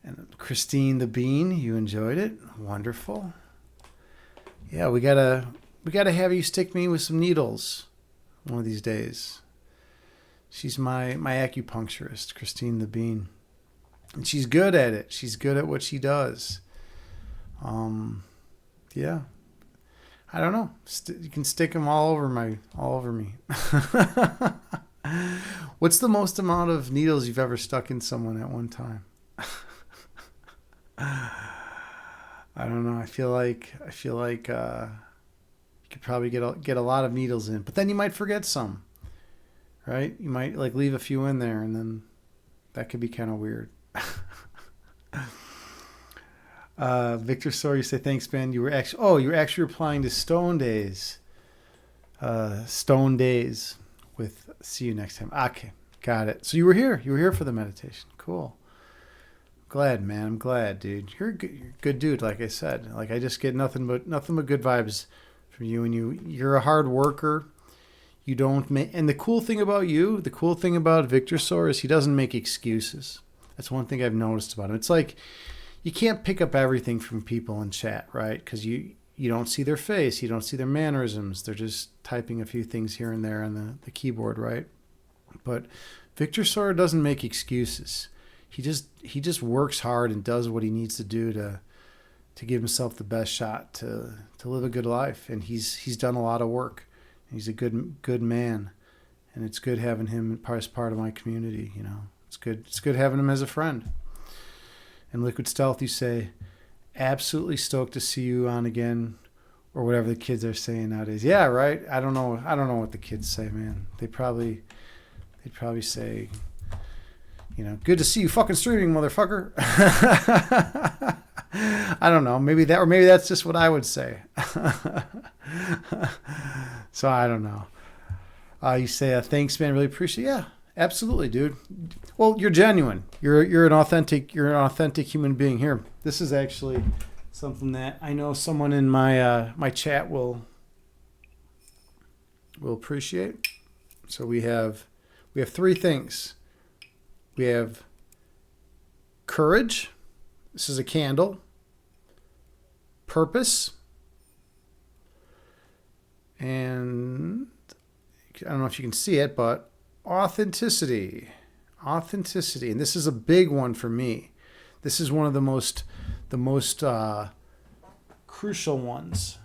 Speaker 1: And Christine the Bean, you enjoyed it. Wonderful. Yeah, we gotta have you stick me with some needles one of these days. She's my acupuncturist, Christine the Bean. And she's good at it. She's good at what she does. Yeah. I don't know. You can stick them all over me. What's the most amount of needles you've ever stuck in someone at one time? I don't know. I feel like you could probably get a lot of needles in, but then you might forget some, right? You might like leave a few in there, and then that could be kind of weird. Victor Sawyer, you say thanks, Ben. You were actually replying to Stone Days. Stone Days with see you next time. Okay, got it. So you were here. You were here for the meditation. Cool. Glad, man. I'm glad, dude. You're a good dude. Like I said, like I just get nothing but good vibes from you. And you're a hard worker. You don't make. And the cool thing about Victor Sawyer is he doesn't make excuses. That's one thing I've noticed about him. It's like you can't pick up everything from people in chat, right? Because you don't see their face, you don't see their mannerisms. They're just typing a few things here and there on the keyboard, right? But Victor Sawyer doesn't make excuses. He just works hard and does what he needs to do to give himself the best shot to live a good life. And he's done a lot of work. He's a good man, and it's good having him as part of my community. You know, it's good having him as a friend. And Liquid Stealth, you say, absolutely stoked to see you on again, or whatever the kids are saying nowadays. Yeah, right. I don't know what the kids say, man. They'd probably say, you know, good to see you fucking streaming, motherfucker. I don't know. Maybe that's just what I would say. So I don't know. You say, thanks, man. Really appreciate it. Yeah, absolutely, dude. Well, you're genuine. You're an authentic human being here. This is actually something that I know someone in my my chat will appreciate. So we have three things. We have courage. This is a candle. Purpose. And I don't know if you can see it, but authenticity. And this is a big one for me. This is one of the most crucial ones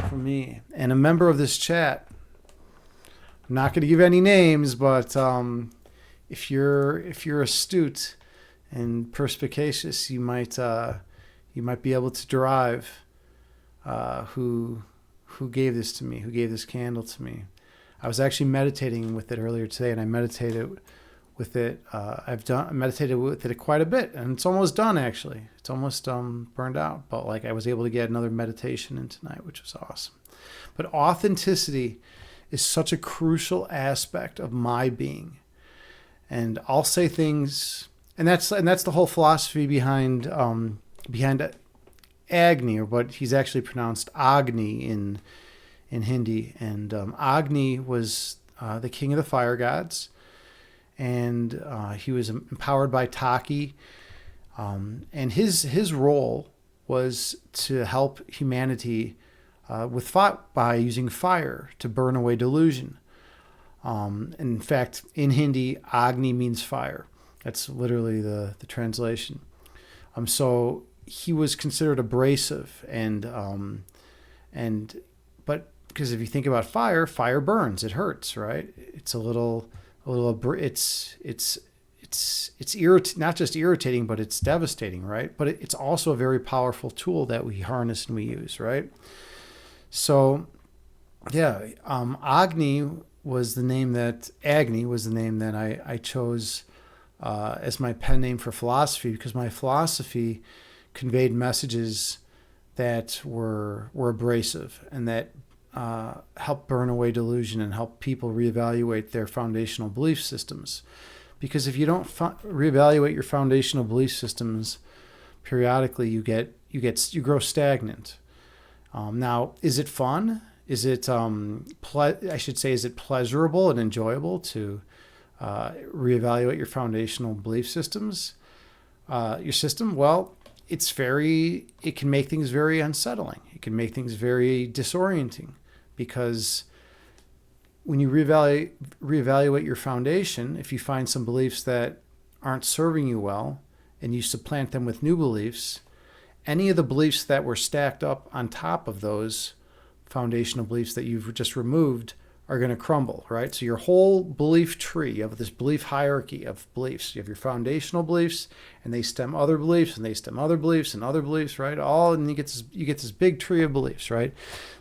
Speaker 1: for me. And a member of this chat, I'm not going to give any names, but if you're astute and perspicacious, you might be able to derive who gave this to me, who gave this candle to me. I was actually meditating with it earlier today, and I meditated with it. I've meditated with it quite a bit, and it's almost done. Actually, it's almost burned out. But like I was able to get another meditation in tonight, which was awesome. But authenticity is such a crucial aspect of my being, and I'll say things, and that's the whole philosophy behind Agni, or what he's actually pronounced Agni in Hindi. And Agni was the king of the fire gods, and he was empowered by Taki, and his role was to help humanity by using fire to burn away delusion. In fact, in Hindi, Agni means fire. That's literally the translation. So he was considered abrasive, but because if you think about fire burns, it hurts, right? It's not just irritating, but it's devastating, right? But it's also a very powerful tool that we harness and we use, right? So, yeah, Agni was the name that I chose as my pen name for philosophy, because my philosophy conveyed messages that were abrasive and that help burn away delusion and help people reevaluate their foundational belief systems. Because if you don't reevaluate your foundational belief systems periodically, you grow stagnant. Now, is it fun? Is it is it pleasurable and enjoyable to reevaluate your foundational belief systems? Your system? Well, it can make things very unsettling. It can make things very disorienting, because when you reevaluate your foundation, if you find some beliefs that aren't serving you well and you supplant them with new beliefs, any of the beliefs that were stacked up on top of those foundational beliefs that you've just removed are going to crumble, right? So your whole belief tree, you have this belief hierarchy of beliefs. You have your foundational beliefs, and they stem other beliefs, and they stem other beliefs and other beliefs, right? All, and you get this big tree of beliefs, right?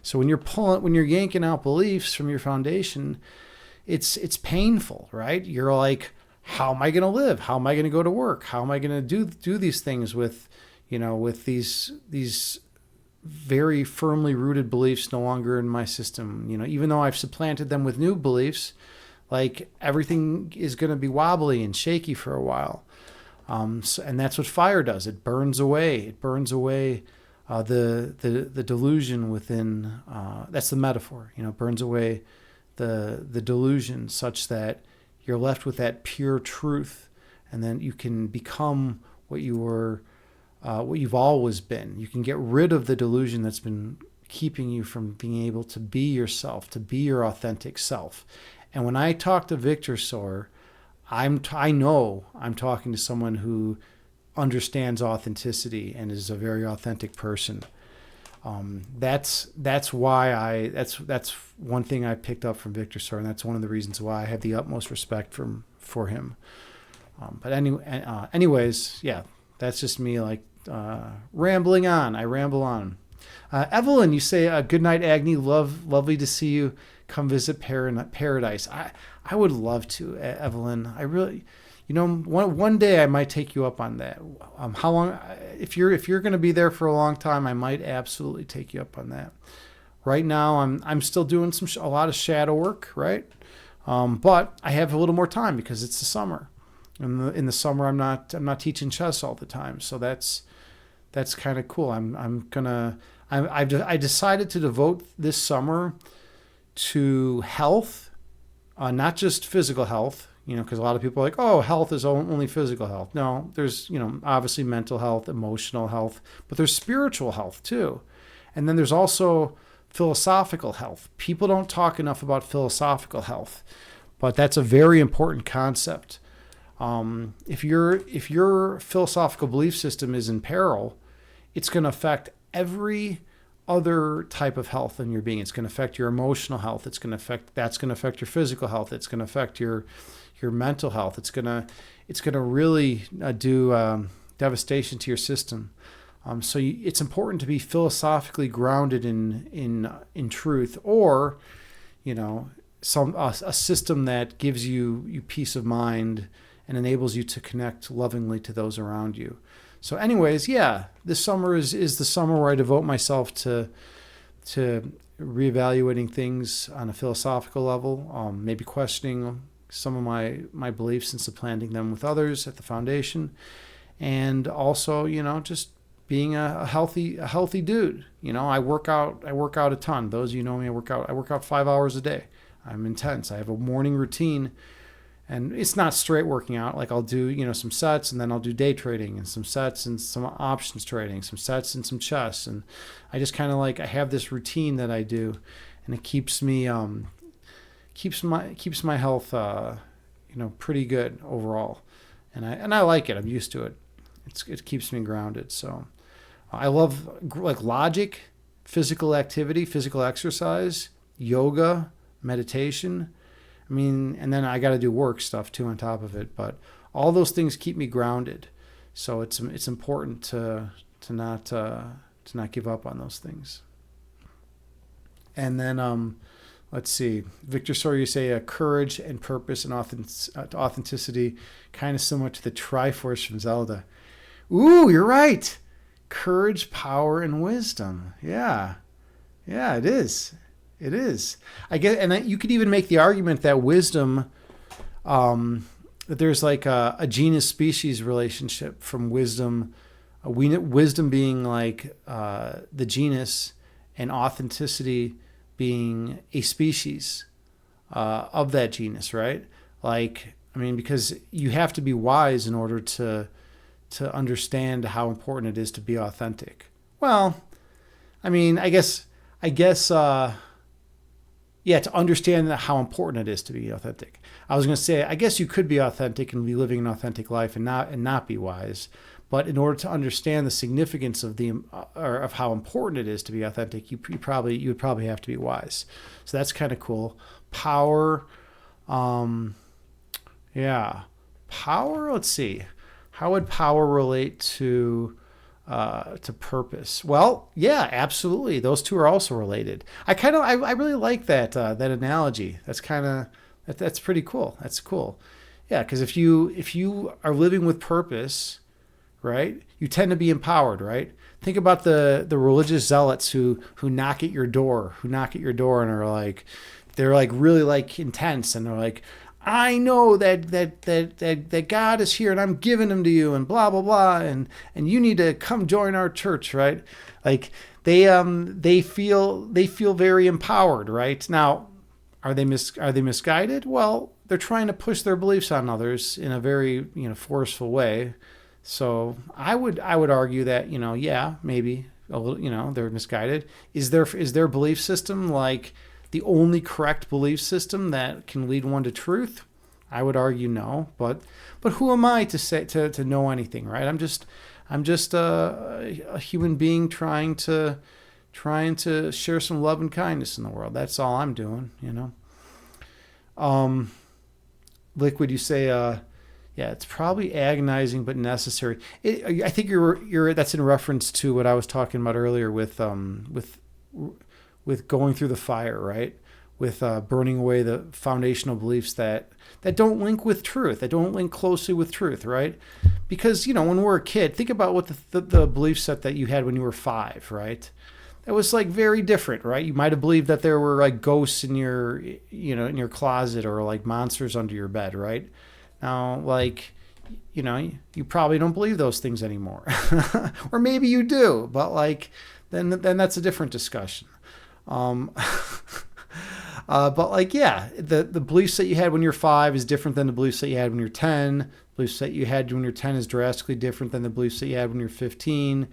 Speaker 1: So when you're yanking out beliefs from your foundation, it's painful, right? You're like, how am I going to live? How am I going to go to work? How am I going to do these things with, with these very firmly rooted beliefs no longer in my system? Even though I've supplanted them with new beliefs, like everything is going to be wobbly and shaky for a while. And that's what fire does. It burns away. It burns away the delusion within. That's the metaphor. Burns away the delusion such that you're left with that pure truth, and then you can become what you've always been. You can get rid of the delusion that's been keeping you from being able to be yourself, to be your authentic self. And when I talk to Victor Soar, I know I'm talking to someone who understands authenticity and is a very authentic person. That's why that's one thing I picked up from Victor Soar, and that's one of the reasons why I have the utmost respect for him. But anyways, yeah, that's just me rambling on. I ramble on. Evelyn, you say, good night, Agni. Lovely to see you. Come visit Paradise. I would love to, Evelyn. I really, one day I might take you up on that. How long? If you're going to be there for a long time, I might absolutely take you up on that. Right now, I'm still doing a lot of shadow work, right? But I have a little more time because it's the summer. In the summer, I'm not teaching chess all the time, so that's kind of cool. I decided to devote this summer to health, not just physical health. Because a lot of people are like, oh, health is only physical health. No, there's obviously mental health, emotional health, but there's spiritual health too, and then there's also philosophical health. People don't talk enough about philosophical health, but that's a very important concept. If your philosophical belief system is in peril, it's going to affect every other type of health in your being. It's going to affect your emotional health. That's going to affect your physical health. It's going to affect your mental health. It's going to really do devastation to your system. So it's important to be philosophically grounded in truth, or a system that gives you peace of mind and enables you to connect lovingly to those around you. So anyways, yeah, this summer is the summer where I devote myself to reevaluating things on a philosophical level, maybe questioning some of my beliefs and supplanting them with others at the foundation, and also just being a healthy dude. I work out a ton. Those of you know me, I work out 5 hours a day. I'm intense. I have a morning routine. And it's not straight working out. Like I'll do, some sets, and then I'll do day trading, and some sets and some options trading, some sets and some chess. And I just kind of I have this routine that I do, and it keeps me, keeps my health, pretty good overall. And I like it. I'm used to it. It keeps me grounded. So I love logic, physical activity, physical exercise, yoga, meditation. And then I got to do work stuff too on top of it. But all those things keep me grounded. So it's important to not give up on those things. And then let's see, Victor Soar, you say courage and purpose and authenticity, kind of similar to the Triforce from Zelda. Ooh, you're right. Courage, power, and wisdom. Yeah, it is. It is. I get, and you could even make the argument that wisdom, that there's a genus-species relationship from wisdom, wisdom being the genus, and authenticity being a species of that genus, right? Because you have to be wise in order to understand how important it is to be authentic. Well, I guess. yeah, to understand how important it is to be authentic. I was going to say, I guess you could be authentic and be living an authentic life and not be wise. But in order to understand the significance of or of how important it is to be authentic, you would probably have to be wise. So that's kind of cool. Power, yeah, power. Let's see, how would power relate to purpose? Well, yeah, absolutely. Those two are also related. I really like that analogy. That's pretty cool. That's cool. Yeah, because if you are living with purpose, right, you tend to be empowered, right? Think about the religious zealots who knock at your door, and are like, they're like really like intense, and they're like, I know that God is here and I'm giving him to you and blah blah blah, and you need to come join our church, right? Like they feel very empowered, right? Now, are they misguided? Well, they're trying to push their beliefs on others in a very forceful way. So I would argue that yeah, maybe a little, they're misguided. Is their belief system like the only correct belief system that can lead one to truth? I would argue no, but who am I to say to know anything, right? I'm just a human being trying to share some love and kindness in the world. That's all I'm doing, Liquid, you say, yeah, it's probably agonizing but necessary. I think that's in reference to what I was talking about earlier with going through the fire, right? With burning away the foundational beliefs that don't link with truth, that don't link closely with truth, right? Because when we're a kid, think about what the belief set that you had when you were 5, right? That was like very different, right? You might have believed that there were like ghosts in your closet or like monsters under your bed, right? Now, like, you probably don't believe those things anymore. Or maybe you do, but like, then that's a different discussion. But like, yeah, the beliefs that you had when you're 5 is different than the beliefs that you had when you're 10. Beliefs that you had when you're 10 is drastically different than the beliefs that you had when you're 15.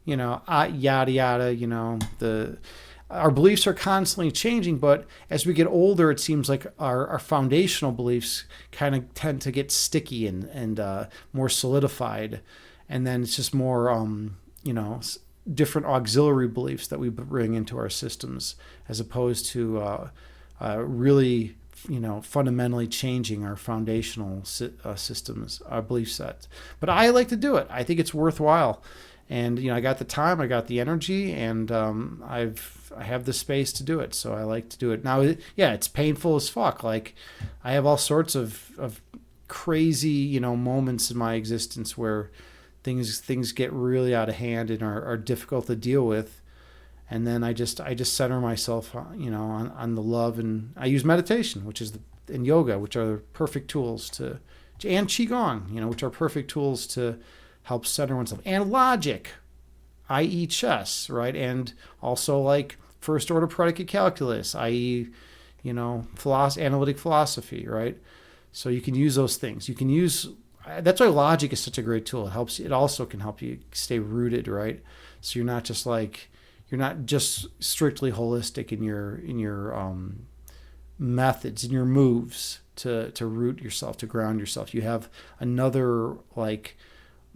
Speaker 1: Yada yada. Our beliefs are constantly changing, but as we get older, it seems like our foundational beliefs kind of tend to get sticky and more solidified, and then it's just more different auxiliary beliefs that we bring into our systems, as opposed to really fundamentally changing our foundational systems, our belief sets. But I like to do it. I think it's worthwhile. And I got the time, I got the energy, and I have the space to do it. So I like to do it. Now, yeah, it's painful as fuck. Like, I have all sorts of crazy moments in my existence where things get really out of hand and are difficult to deal with. And then I just center myself on the love, and I use meditation, and yoga, which are the perfect tools and qigong, which are perfect tools to help center oneself, and logic, i.e. chess, right? And also like first order predicate calculus, i.e. analytic philosophy, right? So you can use those things. That's why logic is such a great tool. It also can help you stay rooted, right? So you're not just strictly holistic in your methods, in your moves to root yourself, to ground yourself. You have another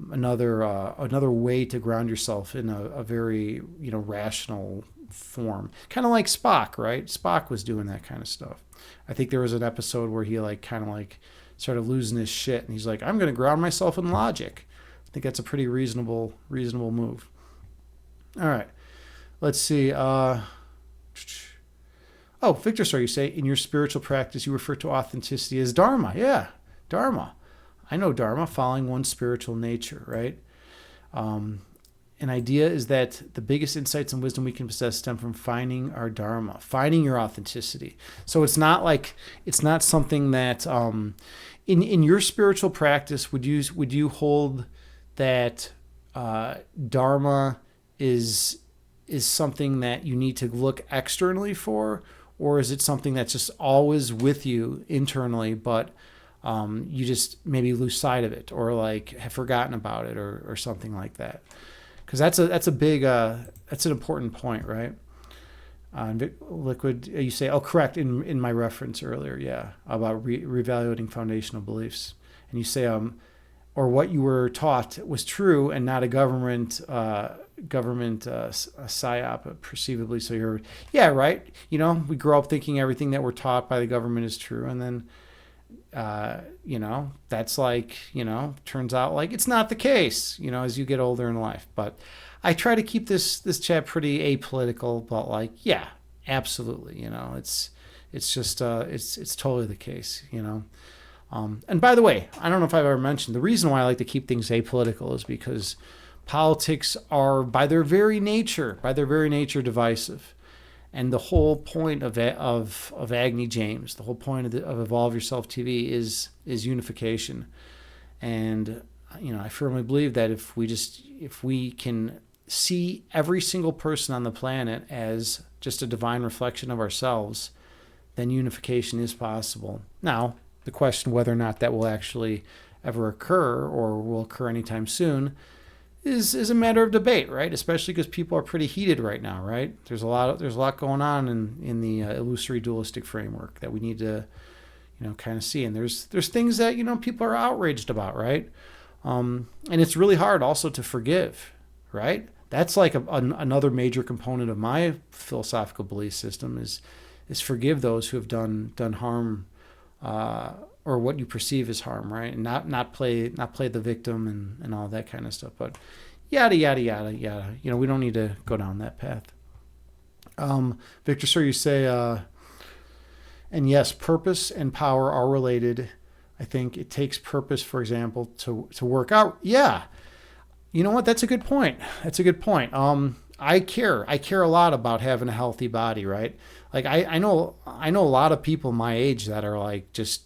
Speaker 1: way to ground yourself in a very rational form, kind of like Spock, right? Spock was doing that kind of stuff. I think there was an episode where he started losing his shit, and he's like, I'm going to ground myself in logic. I think that's a pretty reasonable move. All right, let's see. Victor, sorry, you say in your spiritual practice you refer to authenticity as dharma. Yeah, dharma. I know dharma, following one's spiritual nature, right? An idea is that the biggest insights and wisdom we can possess stem from finding our dharma, finding your authenticity. So it's not something that in your spiritual practice would you hold that dharma is something that you need to look externally for, or is it something that's just always with you internally, but you just maybe lose sight of it, or like have forgotten about it, or something like that? Because that's a big that's an important point, right? Liquid, you say, oh, correct, in my reference earlier, yeah, about reevaluating foundational beliefs. And you say, or what you were taught was true and not a government psyop, perceivably. So you're, yeah, right. We grow up thinking everything that we're taught by the government is true. And then, that's like, turns out like it's not the case, as you get older in life. But I try to keep this chat pretty apolitical, but like, yeah, absolutely. It's just, it's totally the case, And by the way, I don't know if I've ever mentioned, the reason why I like to keep things apolitical is because politics are by their very nature divisive. And the whole point of Agni James, the whole point of Evolve Yourself TV is unification. And I firmly believe that if we can see every single person on the planet as just a divine reflection of ourselves, then unification is possible. Now, the question whether or not that will actually ever occur or will occur anytime soon is a matter of debate, right? Especially because people are pretty heated right now, right? There's a lot going on in the illusory dualistic framework that we need to kind of see. And there's things that people are outraged about, right? And it's really hard also to forgive, right? That's like another major component of my philosophical belief system is forgive those who have done harm, or what you perceive as harm, right? And not play the victim and all that kind of stuff. But yada yada yada yada. We don't need to go down that path. Victor, sir, you say, and yes, purpose and power are related. I think it takes purpose, for example, to work out. Yeah. You know what? That's a good point. I care a lot about having a healthy body, right? Like I know a lot of people my age that are like just,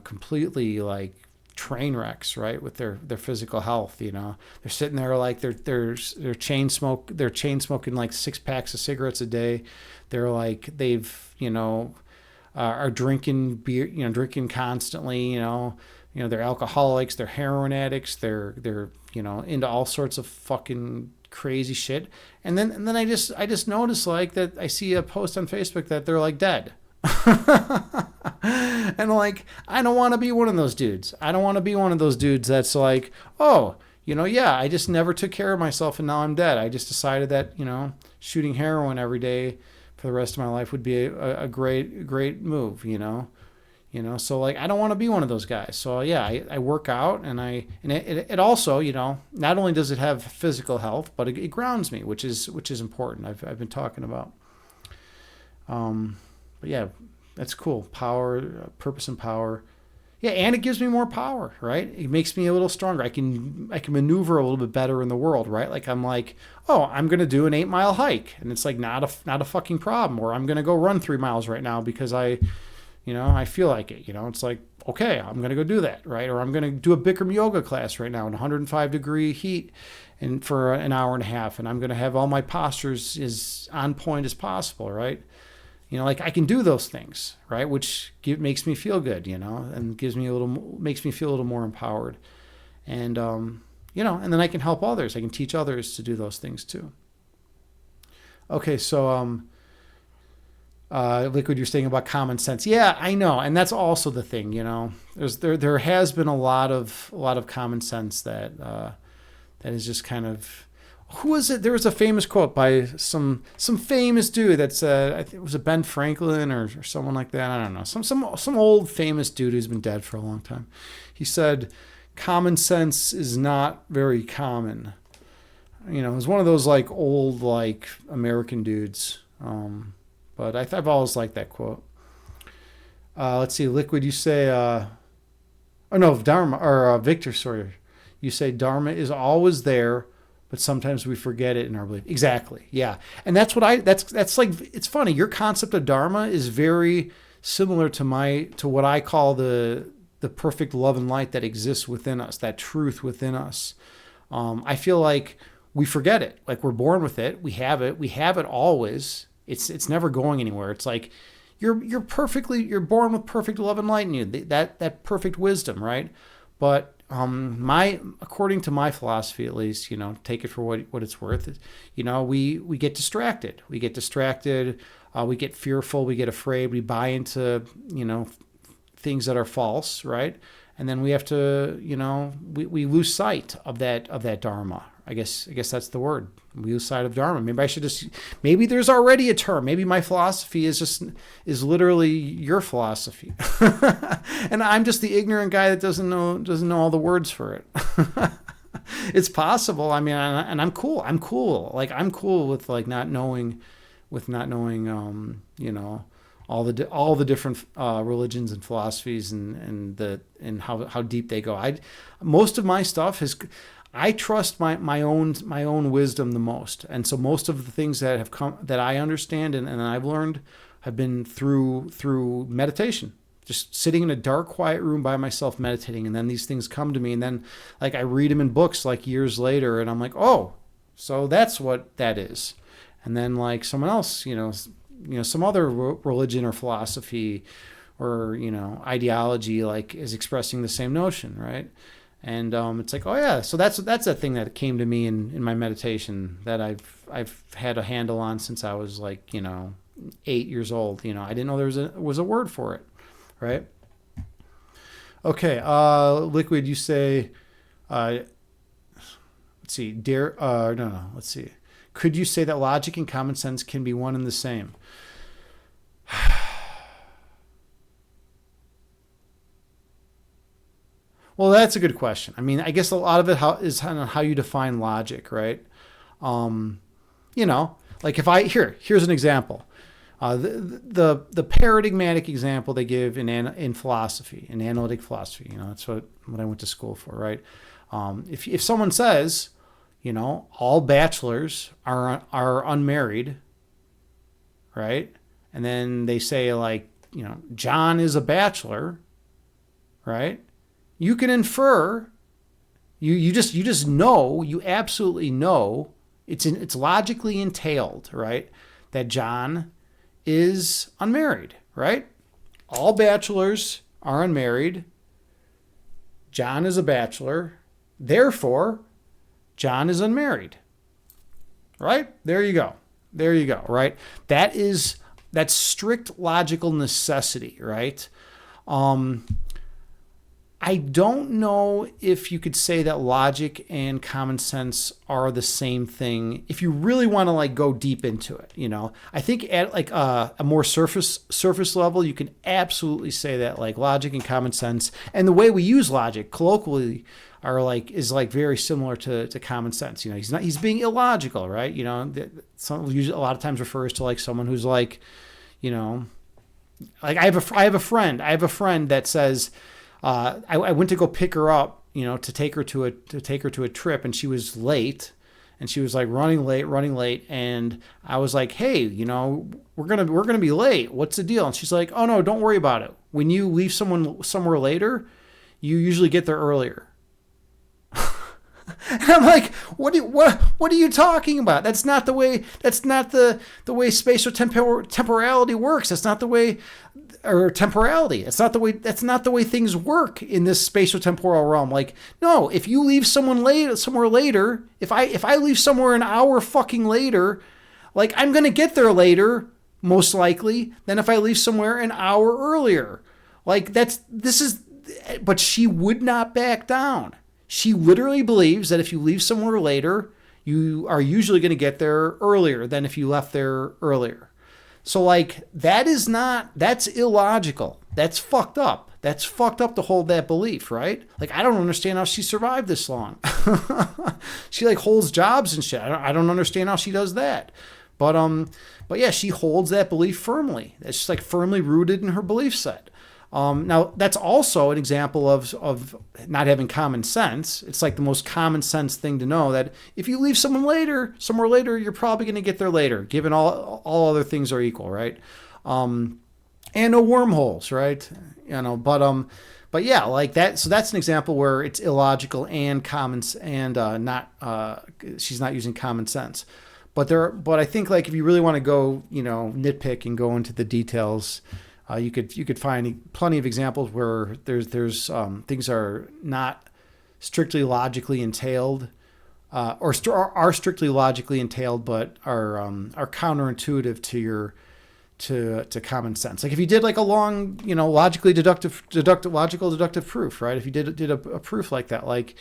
Speaker 1: completely like train wrecks, right? With their physical health, they're sitting there like they're chain smoking like 6 packs of cigarettes a day. They're like, they've, are drinking beer, drinking constantly, they're alcoholics, they're heroin addicts, they're into all sorts of fucking crazy shit. And then I just notice like that I see a post on Facebook that they're like dead. And like, I don't want to be one of those dudes. I don't want to be one of those dudes that's like, oh, yeah, I just never took care of myself and now I'm dead. I just decided that, shooting heroin every day for the rest of my life would be a great move, so like, I don't want to be one of those guys. So yeah, I work out and it also, not only does it have physical health, but it grounds me, which is important. I've been talking about. But yeah, that's cool. Power, purpose and power. Yeah. And it gives me more power, right? It makes me a little stronger. I can maneuver a little bit better in the world, right? Like I'm like, oh, I'm going to do an 8-mile hike and it's like not a fucking problem. Or I'm going to go run 3 miles right now because I feel like it, it's like, okay, I'm going to go do that, right? Or I'm going to do a Bikram yoga class right now in 105-degree heat and for an hour and a half. And I'm going to have all my postures as on point as possible, right? Like I can do those things, right? Which makes me feel good, and makes me feel a little more empowered. And, and then I can help others. I can teach others to do those things too. Okay. So, Liquid, you're saying about common sense. Yeah, I know. And that's also the thing, there has been a lot of common sense that is just kind of, who was it? There was a famous quote by some famous dude that said, I think it was a Ben Franklin or someone like that. I don't know. Some old famous dude who's been dead for a long time. He said, common sense is not very common. It was one of those like old, like American dudes. But I've always liked that quote. Let's see, Liquid, you say, Dharma, or Victor, sorry. You say Dharma is always there, but sometimes we forget it in our belief. Exactly, yeah. And that's what that's like, it's funny. Your concept of Dharma is very similar to what I call the perfect love and light that exists within us, that truth within us. I feel like we forget it. Like we're born with it. We have it always. It's never going anywhere. It's like you're born with perfect love and light in you. That perfect wisdom, right? But according to my philosophy, at least, take it for what it's worth. We get distracted. We get distracted We get fearful, we get afraid, we buy into, things that are false, right? And then we have to, we lose sight of that dharma. I guess that's the word. We lose sight of dharma. Maybe there's already a term. Maybe my philosophy is literally your philosophy, and I'm just the ignorant guy that doesn't know all the words for it. It's possible. I mean, and I'm cool. I'm cool. Like I'm cool with like not knowing, all the different religions and philosophies and how deep they go. Most of my stuff I trust my own wisdom the most, and so most of the things that have come that I understand and I've learned have been through meditation. Just sitting in a dark, quiet room by myself meditating, and then these things come to me, and then like I read them in books like years later, and I'm like, oh, so that's what that is. And then like someone else, some other religion or philosophy or ideology like is expressing the same notion, right? And it's like, oh yeah, so that's a thing that came to me in my meditation that I've had a handle on since I was like 8 years old. I didn't know there was a word for it, right? Okay, Liquid, you say, let's see, let's see. Could you say that logic and common sense can be one and the same? Well, that's a good question. I mean, I guess a lot of it is how you define logic, right? Um, like here's an example. The paradigmatic example they give in philosophy, in analytic philosophy. That's what I went to school for, right? If someone says, all bachelors are unmarried, right? And then they say like, John is a bachelor, right? You can infer, you just know, you absolutely know, it's logically entailed, right? That John is unmarried, right? All bachelors are unmarried. John is a bachelor. Therefore, John is unmarried. Right? There you go, right? That's strict logical necessity, right? I don't know if you could say that logic and common sense are the same thing. If you really want to like go deep into it, I think at like a more surface level, you can absolutely say that like logic and common sense and the way we use logic colloquially is very similar to common sense. He's being illogical, right? Some usually a lot of times refers to like someone who's like, like I have a friend that says. I went to go pick her up, to take her to a trip, and she was late, and she was like running late, and I was like, hey, we're gonna be late. What's the deal? And she's like, oh no, don't worry about it. When you leave someone somewhere later, you usually get there earlier. And I'm like, what are you talking about? That's not the way spatial temporality works. That's not the way, or temporality. That's not the way things work in this spatial temporal realm. Like, no, if you leave somewhere later, if I leave somewhere an hour fucking later, like I'm gonna get there later, most likely, than if I leave somewhere an hour earlier. Like but she would not back down. She literally believes that if you leave somewhere later, you are usually going to get there earlier than if you left there earlier. So like that's illogical. That's fucked up. That's fucked up to hold that belief, right? Like I don't understand how she survived this long. She like holds jobs and shit. I don't understand how she does that. But yeah, she holds that belief firmly. It's just like firmly rooted in her belief set. Now, that's also an example of not having common sense. It's like the most common sense thing to know that if you leave somewhere later, you're probably going to get there later, given all other things are equal, right? And no wormholes, right? But yeah, like that. So that's an example where it's illogical and she's not using common sense. But I think like if you really want to go, nitpick and go into the details. You could find plenty of examples where there's things are not strictly logically entailed, or are strictly logically entailed, but are counterintuitive to to common sense. Like if you did like a long, logically logical deductive proof, right? If you did a proof like that, like,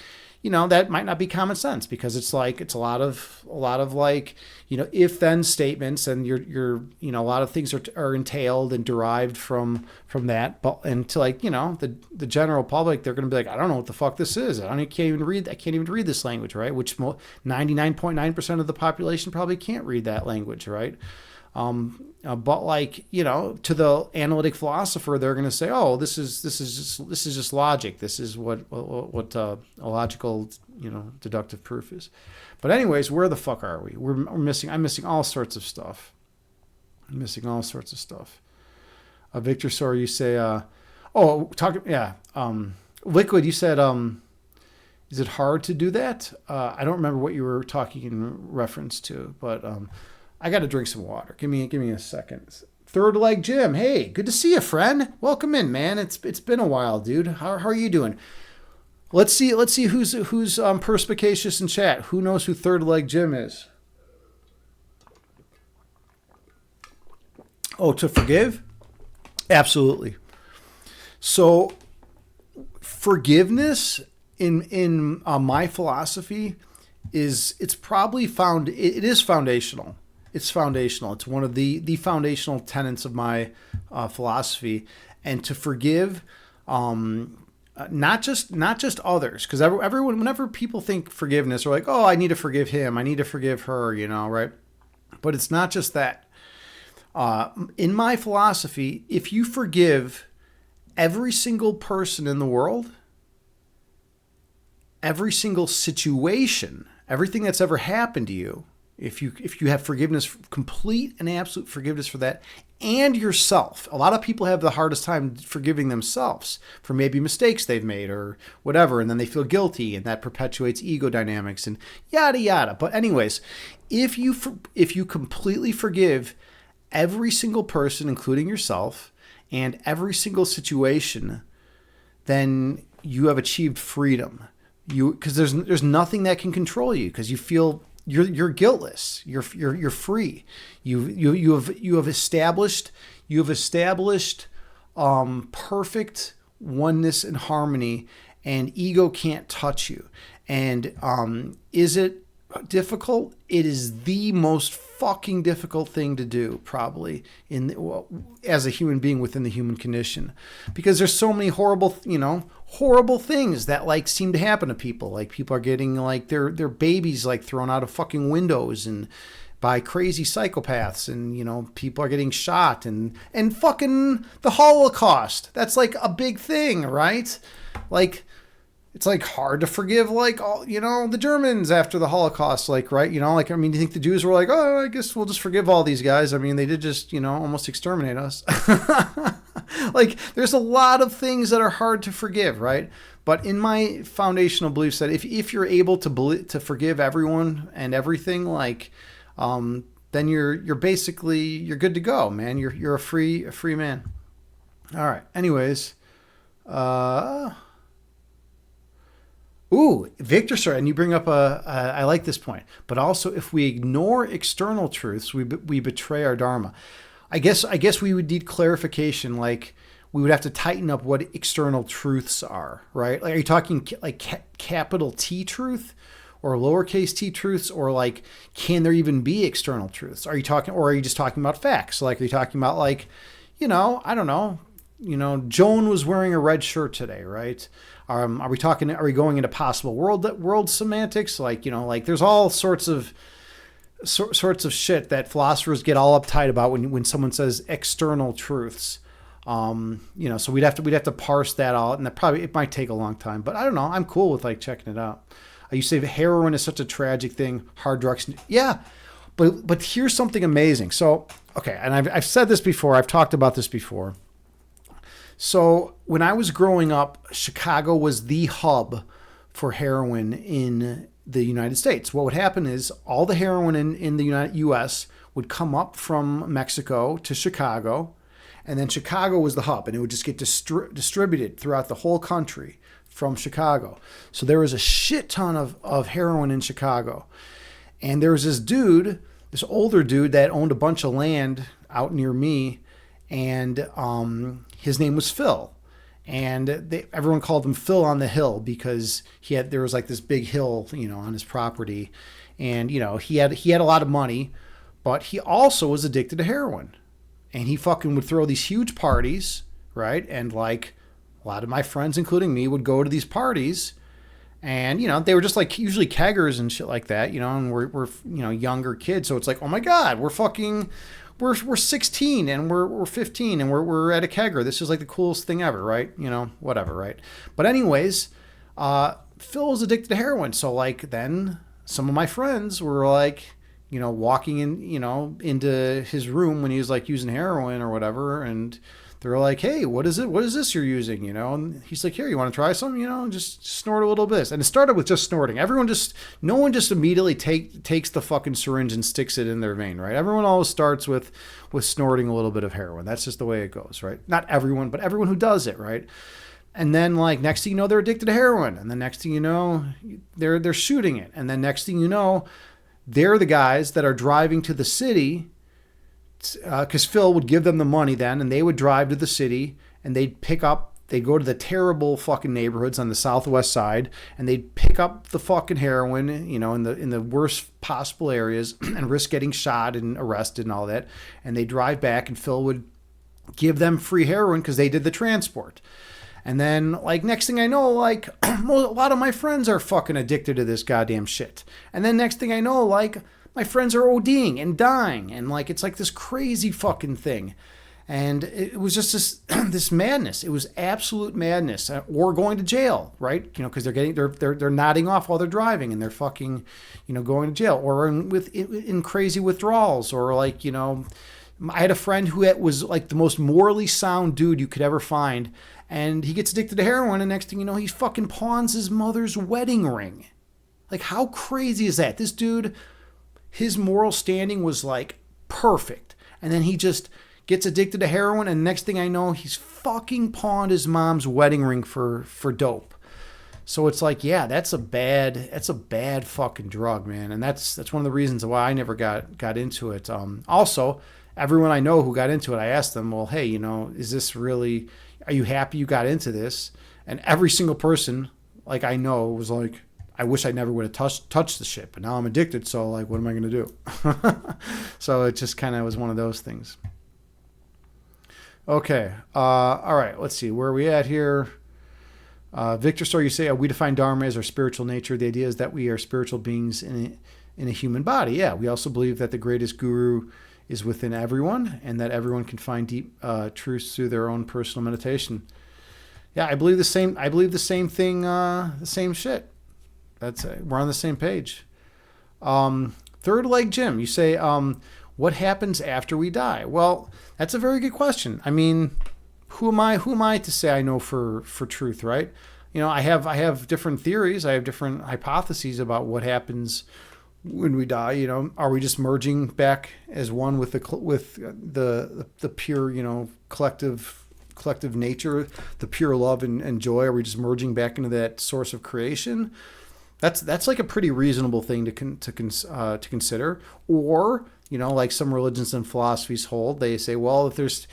Speaker 1: that might not be common sense because it's a lot of like, if then statements, and you're a lot of things are entailed and derived from that. But and to like, the general public, they're going to be like, I don't know what the fuck this is. I can't even read this language, right? Which 99.9% of the population probably can't read that language, right? But like, to the analytic philosopher, they're going to say, oh, this is just logic. This is what a logical, deductive proof is. But anyways, where the fuck are we? I'm missing all sorts of stuff. Victor Sor, you say, Liquid, you said, is it hard to do that? I don't remember what you were talking in reference to, but, I got to drink some water. Give me a second. Third Leg Jim. Hey, good to see you, friend. Welcome in, man. It's been a while, dude. How are you doing? Let's see who's perspicacious in chat. Who knows who Third Leg Jim is? Oh, to forgive? Absolutely. So forgiveness in my philosophy is foundational. It's foundational. It's one of the foundational tenets of my philosophy. And to forgive, not just others, because everyone, whenever people think forgiveness, are like, oh, I need to forgive him, I need to forgive her, right? But it's not just that. In my philosophy, if you forgive every single person in the world, every single situation, everything that's ever happened to you, if you have forgiveness, complete and absolute forgiveness for that, and yourself. A lot of people have the hardest time forgiving themselves for maybe mistakes they've made or whatever, and then they feel guilty, and that perpetuates ego dynamics and yada yada. But anyways, if you completely forgive every single person, including yourself, and every single situation, then you have achieved freedom. Because there's nothing that can control you, because you feel you're guiltless. You're free. You have established perfect oneness and harmony, and ego can't touch you. And is it difficult? It is the most fucking difficult thing to do, probably, as a human being within the human condition, because there's so many horrible things that like seem to happen to people. Like people are getting like their babies like thrown out of fucking windows and by crazy psychopaths, and people are getting shot, and fucking the Holocaust. That's like a big thing, right? Like it's like hard to forgive like all the Germans after the Holocaust, like, right? Do you think the Jews were like, oh, I guess we'll just forgive all these guys? I mean, they did just almost exterminate us. Like there's a lot of things that are hard to forgive, right? But in my foundational beliefs that if you're able to forgive everyone and everything, like then you're basically you're good to go, man. You're a free man. All right. Anyways, ooh, Victor, sir, and you bring up I like this point. But also, if we ignore external truths, we betray our dharma. I guess we would need clarification. Like we would have to tighten up what external truths are, right? Like, are you talking like capital T truth, or lowercase t truths, or like can there even be external truths? Are you just talking about facts? Like, are you talking about like, I don't know. Joan was wearing a red shirt today, right? Are we going into possible world semantics? Like, like there's all sorts of shit that philosophers get all uptight about when someone says external truths. So we'd have to parse that out, and it might take a long time, but I don't know. I'm cool with like checking it out. You say heroin is such a tragic thing, hard drugs. Yeah. But here's something amazing. So, okay. And I've said this before. I've talked about this before. So when I was growing up, Chicago was the hub for heroin in the United States. What would happen is all the heroin in the U.S. would come up from Mexico to Chicago, and then Chicago was the hub, and it would just get distributed throughout the whole country from Chicago. So there was a shit ton of heroin in Chicago. And there was this older dude that owned a bunch of land out near me, and his name was Phil. And everyone called him Phil on the Hill because there was like this big hill, on his property. And, he had a lot of money, but he also was addicted to heroin. And he fucking would throw these huge parties, right? And like a lot of my friends, including me, would go to these parties. And, they were just like usually keggers and shit like that, and we're younger kids. So it's like, oh my God, we're 16 and we're 15 and we're at a kegger. This is like the coolest thing ever, right? Whatever, right? But anyways, Phil was addicted to heroin. So like then some of my friends were like, walking in, into his room when he was like using heroin or whatever. And they're like, hey, what is it? What is this you're using? And he's like, here, you want to try some? Just snort a little bit. And it started with just snorting. No one just immediately takes the fucking syringe and sticks it in their vein, right? Everyone always starts with snorting a little bit of heroin. That's just the way it goes, right? Not everyone, but everyone who does it, right? And then like next thing you know, they're addicted to heroin. And then next thing you know, they're shooting it. And then next thing you know, they're the guys that are driving to the city because Phil would give them the money then, and they would drive to the city and they'd go to the terrible fucking neighborhoods on the southwest side, and they'd pick up the fucking heroin, in the worst possible areas and risk getting shot and arrested and all that. And they drive back and Phil would give them free heroin because they did the transport. And then, like, next thing I know, like, a lot of my friends are fucking addicted to this goddamn shit. And then next thing I know, like, my friends are ODing and dying. And, like, it's like this crazy fucking thing. And it was just this madness. It was absolute madness. Or going to jail, right? Because they're nodding off while they're driving and they're fucking, going to jail. Or in crazy withdrawals. Or, like, I had a friend who was, like, the most morally sound dude you could ever find. And he gets addicted to heroin, and next thing you know, he fucking pawns his mother's wedding ring. Like, how crazy is that? This dude, his moral standing was, like, perfect. And then he just gets addicted to heroin, and next thing I know, he's fucking pawned his mom's wedding ring for dope. So it's like, yeah, that's a bad fucking drug, man. And that's one of the reasons why I never got into it. Also, everyone I know who got into it, I asked them, well, hey, is this really... Are you happy you got into this? And every single person, like I know, was like, I wish I never would have touched the shit, but now I'm addicted. So like, what am I going to do? So it just kind of was one of those things. Okay. All right. Let's see. Where are we at here? Victor Story, you say, we define Dharma as our spiritual nature. The idea is that we are spiritual beings in a human body. Yeah. We also believe that the greatest guru is within everyone, and that everyone can find deep truths through their own personal meditation. Yeah, I believe the same thing, the same shit. We're on the same page. Third Leg Jim, you say, what happens after we die? Well, that's a very good question. I mean, who am I to say I know for truth, right? I have different theories. I have different hypotheses about what happens when we die. Are we just merging back as one with the pure, collective nature, the pure love and joy? Are we just merging back into that source of creation? That's like a pretty reasonable thing to consider. Or, like some religions and philosophies hold, they say, well, if there's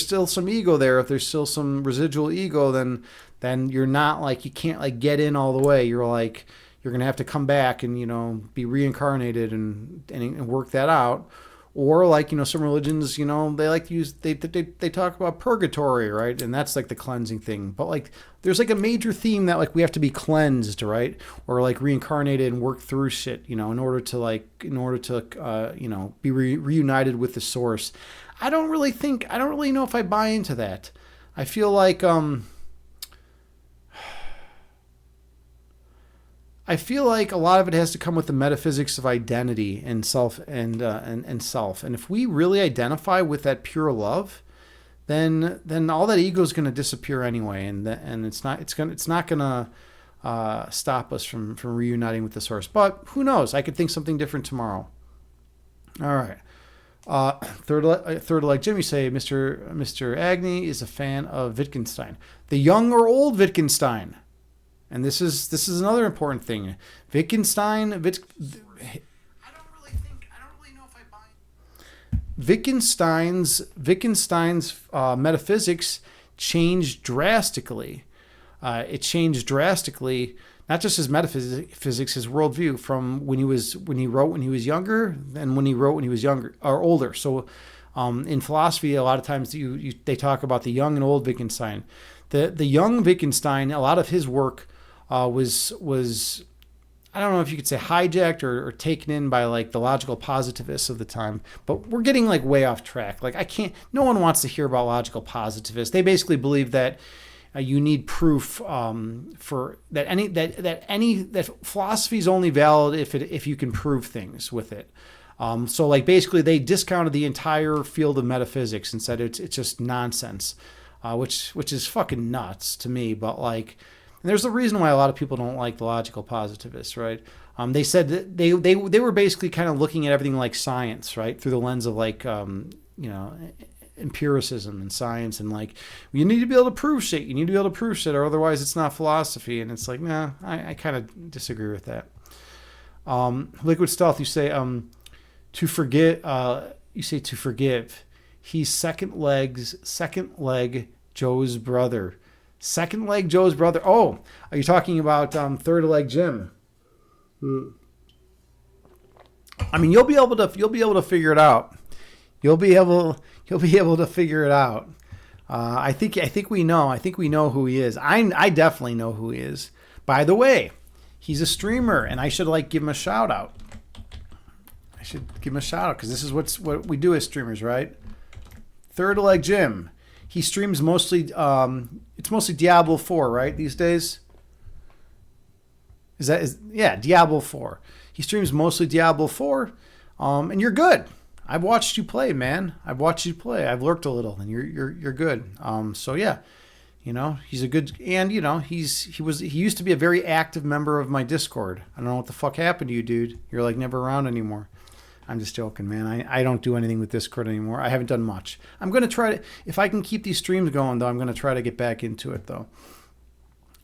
Speaker 1: still some ego there, if there's still some residual ego, then you're not like, you can't like get in all the way. You're like, you're going to have to come back and, be reincarnated and work that out. Or like, some religions, they like to use, they talk about purgatory, right? And that's like the cleansing thing. But like, there's like a major theme that like we have to be cleansed, right? Or like reincarnated and work through shit, in order to be reunited with the source. I don't really know if I buy into that. I feel like, a lot of it has to come with the metaphysics of identity and self and self. And if we really identify with that pure love, then all that ego is going to disappear anyway, and it's not going to stop us from reuniting with the source. But who knows? I could think something different tomorrow. All right. Third leg Jim, you say Mr. Agni is a fan of Wittgenstein, the young or old Wittgenstein. And this is another important thing. Wittgenstein, Wittgenstein's metaphysics changed drastically. It changed drastically, not just his metaphysics, his worldview from when he wrote when he was younger and when he wrote when he was younger or older. So in philosophy, a lot of times they talk about the young and old Wittgenstein. The young Wittgenstein, a lot of his work was I don't know if you could say hijacked or taken in by like the logical positivists of the time, but we're getting like way off track. Like no one wants to hear about logical positivists. They basically believe that you need proof for that philosophy is only valid if you can prove things with it. So like basically they discounted the entire field of metaphysics and said it's just nonsense, which is fucking nuts to me. But like, and there's a reason why a lot of people don't like the logical positivists, right? They said that they were basically kind of looking at everything like science, right, through the lens of like empiricism and science, and like you need to be able to prove shit. You need to be able to prove shit, or otherwise it's not philosophy. And it's like, nah, I kind of disagree with that. Liquid Stealth, you say to forget. You say to forgive. He's second leg Joe's brother. Second leg Joe's brother. Oh, are you talking about third leg Jim? I mean, you'll be able to figure it out. You'll be able to figure it out. I think we know. I think we know who he is. I definitely know who he is. By the way, he's a streamer, and I should give him a shout out. I should give him a shout out because this is what we do as streamers, right? Third leg Jim. He streams mostly. It's mostly Diablo 4, right? These days. Yeah, Diablo 4. He streams mostly Diablo 4, and you're good. I've watched you play, man. I've watched you play. I've lurked a little, and you're good. So yeah, he's a good, and he used to be a very active member of my Discord. I don't know what the fuck happened to you, dude. You're like never around anymore. I'm just joking, man. I don't do anything with Discord anymore. I haven't done much. I'm gonna try to, if I can keep these streams going though, I'm gonna try to get back into it though.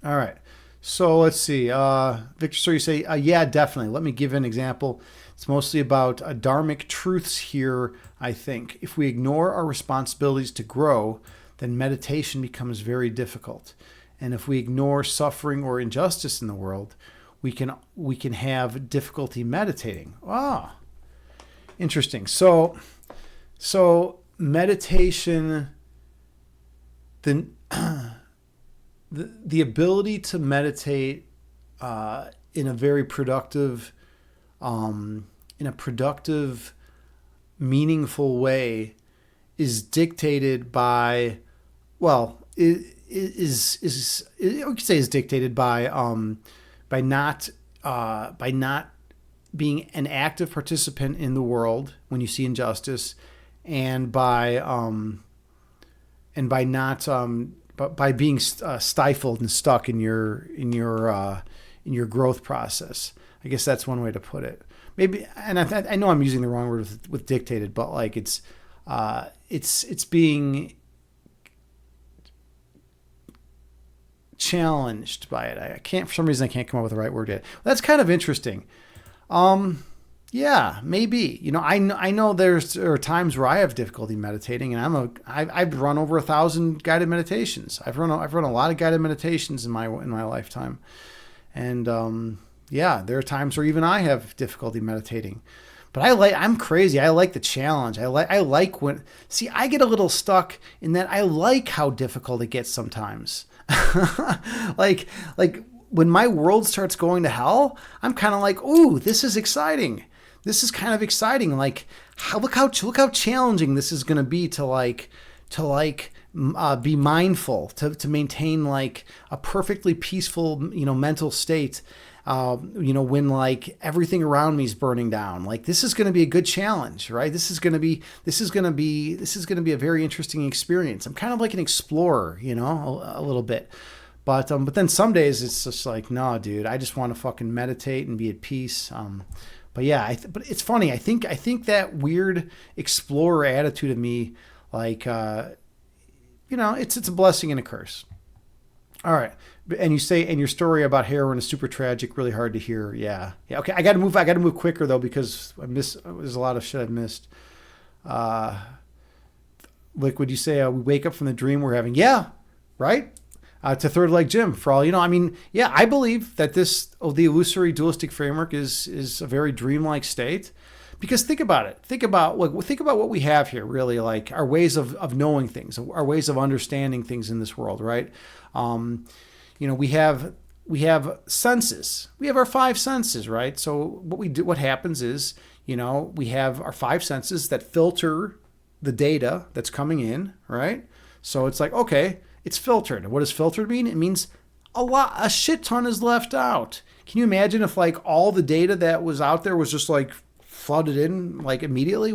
Speaker 1: All right. So let's see. Victor, so you say, yeah, definitely. Let me give an example. It's mostly about dharmic truths here, I think. If we ignore our responsibilities to grow, then meditation becomes very difficult. And if we ignore suffering or injustice in the world, we can have difficulty meditating. Ah, interesting. So meditation, the ability to meditate in a very productive, meaningful way is dictated by, is dictated by not being an active participant in the world when you see injustice, and by being stifled and stuck in your growth process. I guess that's one way to put it. Maybe, and I know I'm using the wrong word with dictated, but like it's being challenged by it. I can't, for some reason, I can't come up with the right word yet. That's kind of interesting. Yeah, maybe. I know there are times where I have difficulty meditating, and I've run over 1,000 guided meditations. I've run a lot of guided meditations in my lifetime, and yeah, there are times where even I have difficulty meditating. But I'm crazy. I like the challenge. I like when, see, I get a little stuck in that I like how difficult it gets sometimes. like when my world starts going to hell, I'm kind of like, ooh, this is exciting. This is kind of exciting. Like, look how challenging this is going to be to be mindful, to maintain like a perfectly peaceful, mental state. When like everything around me is burning down. Like, this is going to be a good challenge, right? This is going to be a very interesting experience. I'm kind of like an explorer, a little bit. But then some days it's just like, no, dude, I just want to fucking meditate and be at peace. But yeah, but it's funny. I think that weird explorer attitude of me, like, it's a blessing and a curse. All right. And you say, and your story about heroin is super tragic, really hard to hear. Yeah. Okay. I got to move quicker though, because there's a lot of shit I've missed. Liquid, you say we wake up from the dream we're having. Yeah, right? To third leg Jim, for all you know. I mean, yeah, I believe that the illusory dualistic framework is a very dreamlike state. Because think about it. Think about what we have here, really, like our ways of knowing things, our ways of understanding things in this world, right? We have senses. We have our five senses, right? So what happens is, we have our five senses that filter the data that's coming in, right? So it's like, okay, it's filtered. What does filtered mean? It means a shit ton is left out. Can you imagine if like all the data that was out there was just like flooded in like immediately?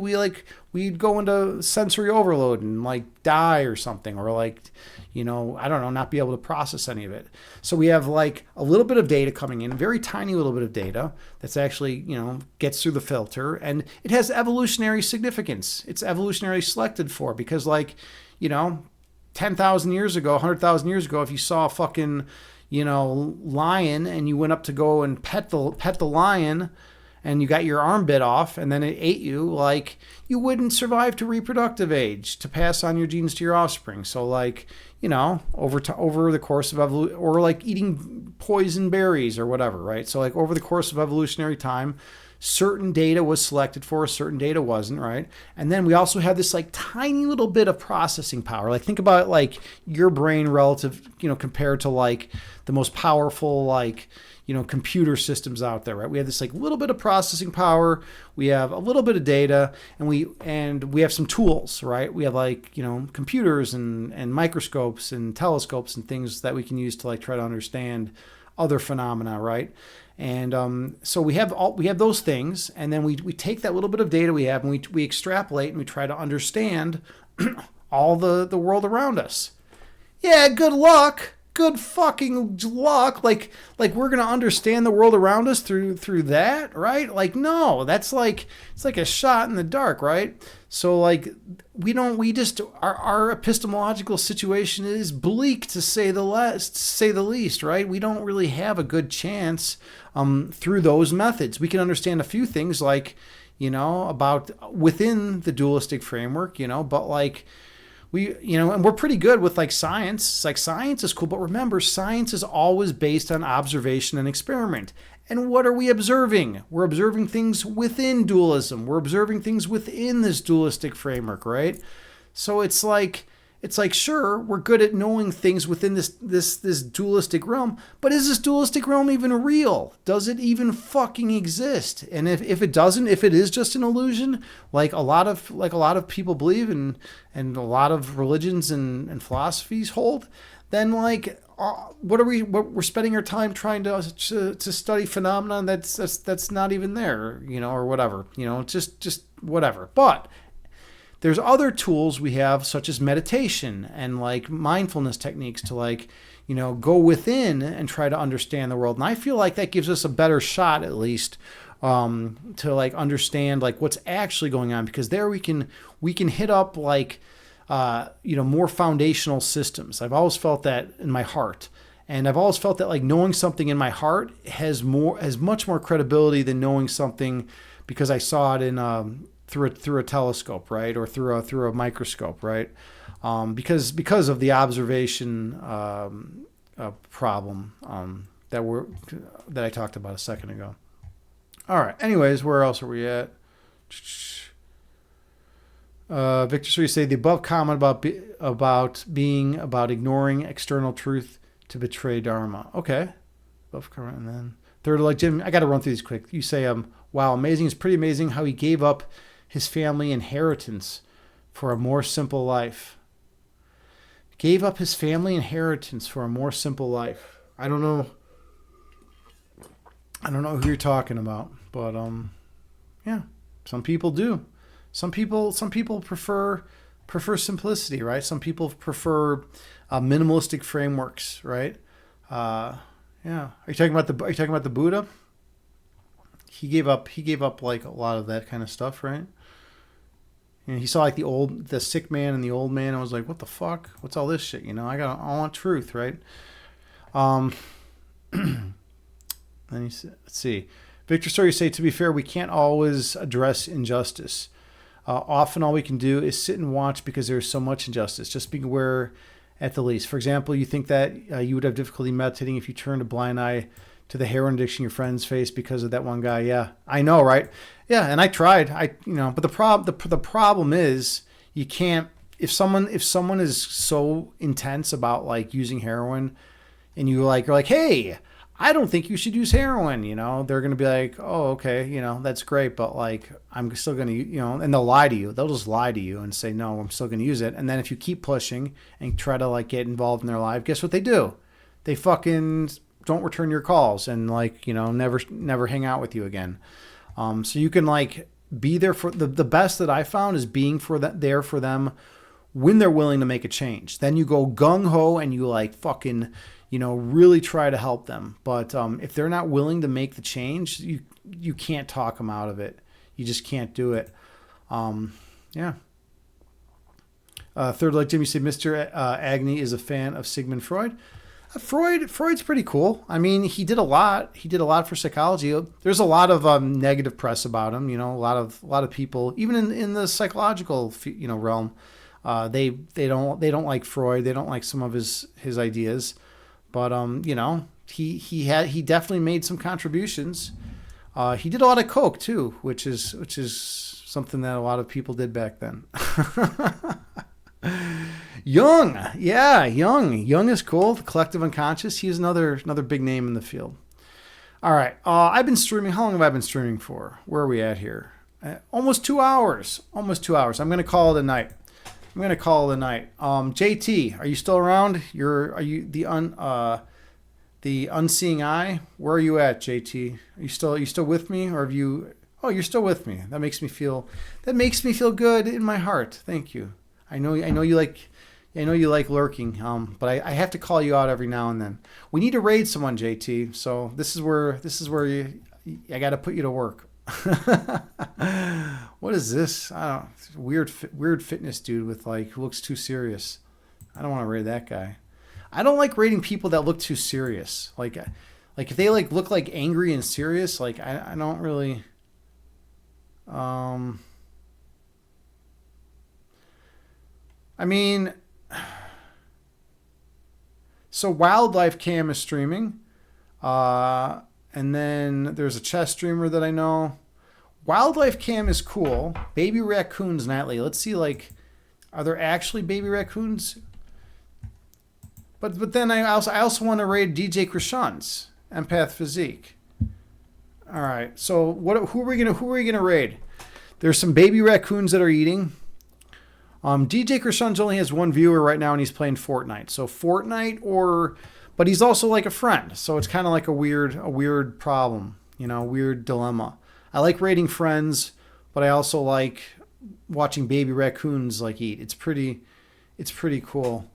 Speaker 1: We'd go into sensory overload and like die or something, or like, I don't know, not be able to process any of it. So we have like a little bit of data coming in, a very tiny little bit of data that's actually, gets through the filter, and it has evolutionary significance. It's evolutionarily selected for, because like, 10,000 years ago, 100,000 years ago, if you saw a fucking, lion and you went up to go and pet the lion, and you got your arm bit off and then it ate you, like, you wouldn't survive to reproductive age to pass on your genes to your offspring. So like, over the course of evolution, or like eating poison berries or whatever, right? So like over the course of evolutionary time, certain data was selected for, certain data wasn't, right? And then we also have this like tiny little bit of processing power. Like think about like your brain relative, compared to like the most powerful, like, computer systems out there, right? We have this like little bit of processing power, we have a little bit of data, and we have some tools, right? We have like, computers and microscopes and telescopes and things that we can use to like try to understand other phenomena, right? And so we have those things, and then we take that little bit of data we have, and we extrapolate, and we try to understand all the world around us. Yeah, good luck. Good fucking luck. Like we're gonna understand the world around us through that, right? Like, no, it's like a shot in the dark, right? So like our epistemological situation is bleak, to say the least, right? We don't really have a good chance through those methods. We can understand a few things, like, about within the dualistic framework, but like, and we're pretty good with like science. Like science is cool, but remember, science is always based on observation and experiment. And what are we observing? We're observing things within dualism. We're observing things within this dualistic framework, right? So it's like, sure, we're good at knowing things within this dualistic realm, but is this dualistic realm even real? Does it even fucking exist? And if it doesn't, if it is just an illusion, like a lot of people believe, and a lot of religions and philosophies hold, then like, we're spending our time trying to study phenomena that's not even there, or whatever, just whatever. But there's other tools we have, such as meditation and like mindfulness techniques, to like, go within and try to understand the world. And I feel like that gives us a better shot, at least, to like understand like what's actually going on, because there we can hit up like, more foundational systems. I've always felt that in my heart. And I've always felt that like knowing something in my heart has much more credibility than knowing something because I saw it in through a telescope, right, or through a microscope, right? Because of the observation problem that I talked about a second ago. All right. Anyways, where else are we at? Victor, so you say the above comment about ignoring external truth to betray Dharma. Okay. Above comment, and then third, like Jim, I got to run through these quick. You say, wow, amazing. It's pretty amazing how he gave up his family inheritance for a more simple life. Gave up his family inheritance for a more simple life. I don't know who you're talking about, but yeah, some people do. Some people prefer simplicity, right? Some people prefer minimalistic frameworks, right? Yeah. Are you talking about the Buddha? He gave up like a lot of that kind of stuff, right? And he saw like the sick man and the old man, and was like, what the fuck? What's all this shit? I want truth, right? Then let's see. Victor Story say, to be fair, we can't always address injustice. Often all we can do is sit and watch because there's so much injustice. Just be aware at the least. For example, you think that you would have difficulty meditating if you turned a blind eye to the heroin addiction your friends face because of that one guy. Yeah, I know, right? Yeah, and I tried. But the problem is you can't. If someone is so intense about like using heroin, and you're like, hey, I don't think you should use heroin. They're gonna be like, oh, okay, that's great, but like I'm still gonna, and they'll lie to you. They'll just lie to you and say, no, I'm still gonna use it. And then if you keep pushing and try to like get involved in their life, guess what they do? They fucking don't return your calls and like never hang out with you again. So you can like be there for the best that I found is being there for them when they're willing to make a change. Then you go gung ho and you like fucking really try to help them. But if they're not willing to make the change, you can't talk them out of it. You just can't do it. Yeah. Third, like Jimmy said, Mr. Agni is a fan of Sigmund Freud. Freud's pretty cool. I mean, he did a lot. He did a lot for psychology. There's a lot of negative press about him. A lot of people, even in the psychological realm, they don't like Freud. They don't like some of his ideas. But he definitely made some contributions. He did a lot of coke too, which is something that a lot of people did back then. Jung, yeah, Jung is cool. The collective unconscious. He's another big name in the field. All right, I've been streaming. How long have I been streaming for? Where are we at here? Almost 2 hours. I'm gonna call it a night. JT, are you still around? Are you the unseeing eye? Where are you at, JT? Are you still with me, or have you? Oh, you're still with me. That makes me feel good in my heart. Thank you. I know you like lurking. But I have to call you out every now and then. We need to raid someone, JT. So this is where I got to put you to work. What is this? I don't weird fitness dude with like who looks too serious. I don't want to raid that guy. I don't like raiding people that look too serious. Like if they like look like angry and serious, like I don't really. I mean, so Wildlife Cam is streaming, and then there's a chess streamer that I know. Wildlife Cam is cool. Baby raccoons nightly. Let's see, like, are there actually baby raccoons? But then I also want to raid DJ Krishan's Empath Physique. All right. So who are we gonna raid? There's some baby raccoons that are eating. DJ Krishan's only has one viewer right now, and he's playing Fortnite. So Fortnite, but he's also like a friend. So it's kind of like a weird problem, weird dilemma. I like raiding friends, but I also like watching baby raccoons like eat. It's pretty cool.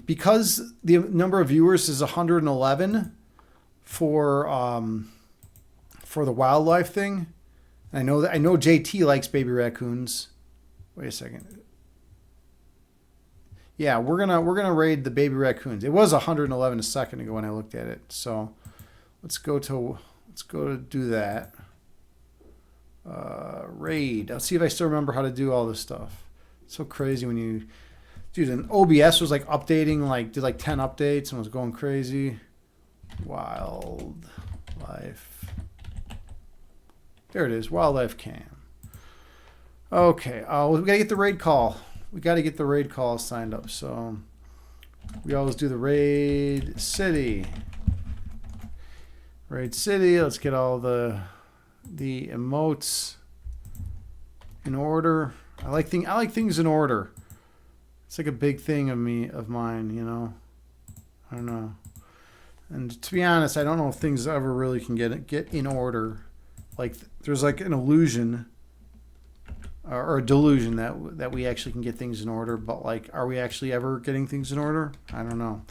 Speaker 1: Because the number of viewers is 111 for the wildlife thing. I know JT likes baby raccoons. Wait a second. Yeah, we're gonna raid the baby raccoons. It was 111 a second ago when I looked at it. So let's go to do that. Raid. I'll see if I still remember how to do all this stuff. It's so crazy when you, dude. And OBS was like updating, did 10 updates and was going crazy. Wildlife. There it is. Wildlife Cam. Okay. We gotta get the raid call. We gotta get the raid call signed up. So we always do the raid city. Raid city. Let's get all the emotes in order. I like things in order. It's like a big thing of mine. I don't know. And to be honest, I don't know if things ever really can get in order. Like there's like an illusion or a delusion that we actually can get things in order, but like, are we actually ever getting things in order? I don't know.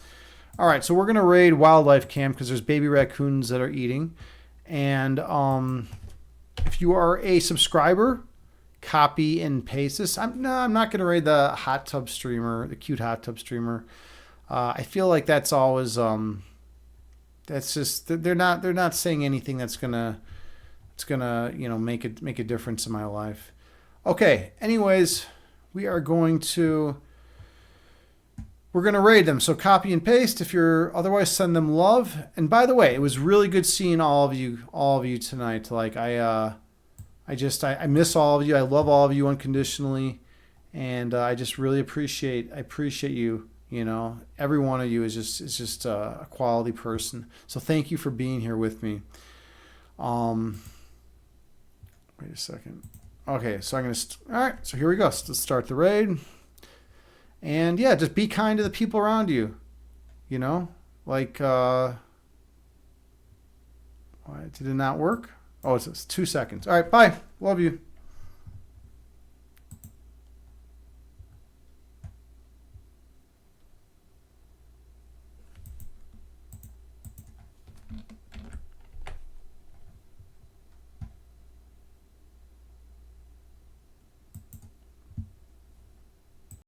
Speaker 1: All right, so we're gonna raid Wildlife Camp because there's baby raccoons that are eating, and if you are a subscriber, copy and paste this. I'm not gonna raid the hot tub streamer, the cute hot tub streamer. I feel like that's always that's just they're not saying anything that's gonna make a difference in my life. Okay, anyways, we're going to raid them. So copy and paste. If you're otherwise, send them love. And by the way, it was really good seeing all of you tonight. Like I miss all of you. I love all of you unconditionally, and I just really appreciate you. You know, every one of you is just a quality person. So thank you for being here with me. Wait a second. Okay, so all right. So here we go. Let's start the raid. And yeah, just be kind to the people around you. You know, like why did it not work? Oh, it's 2 seconds. All right, bye. Love you.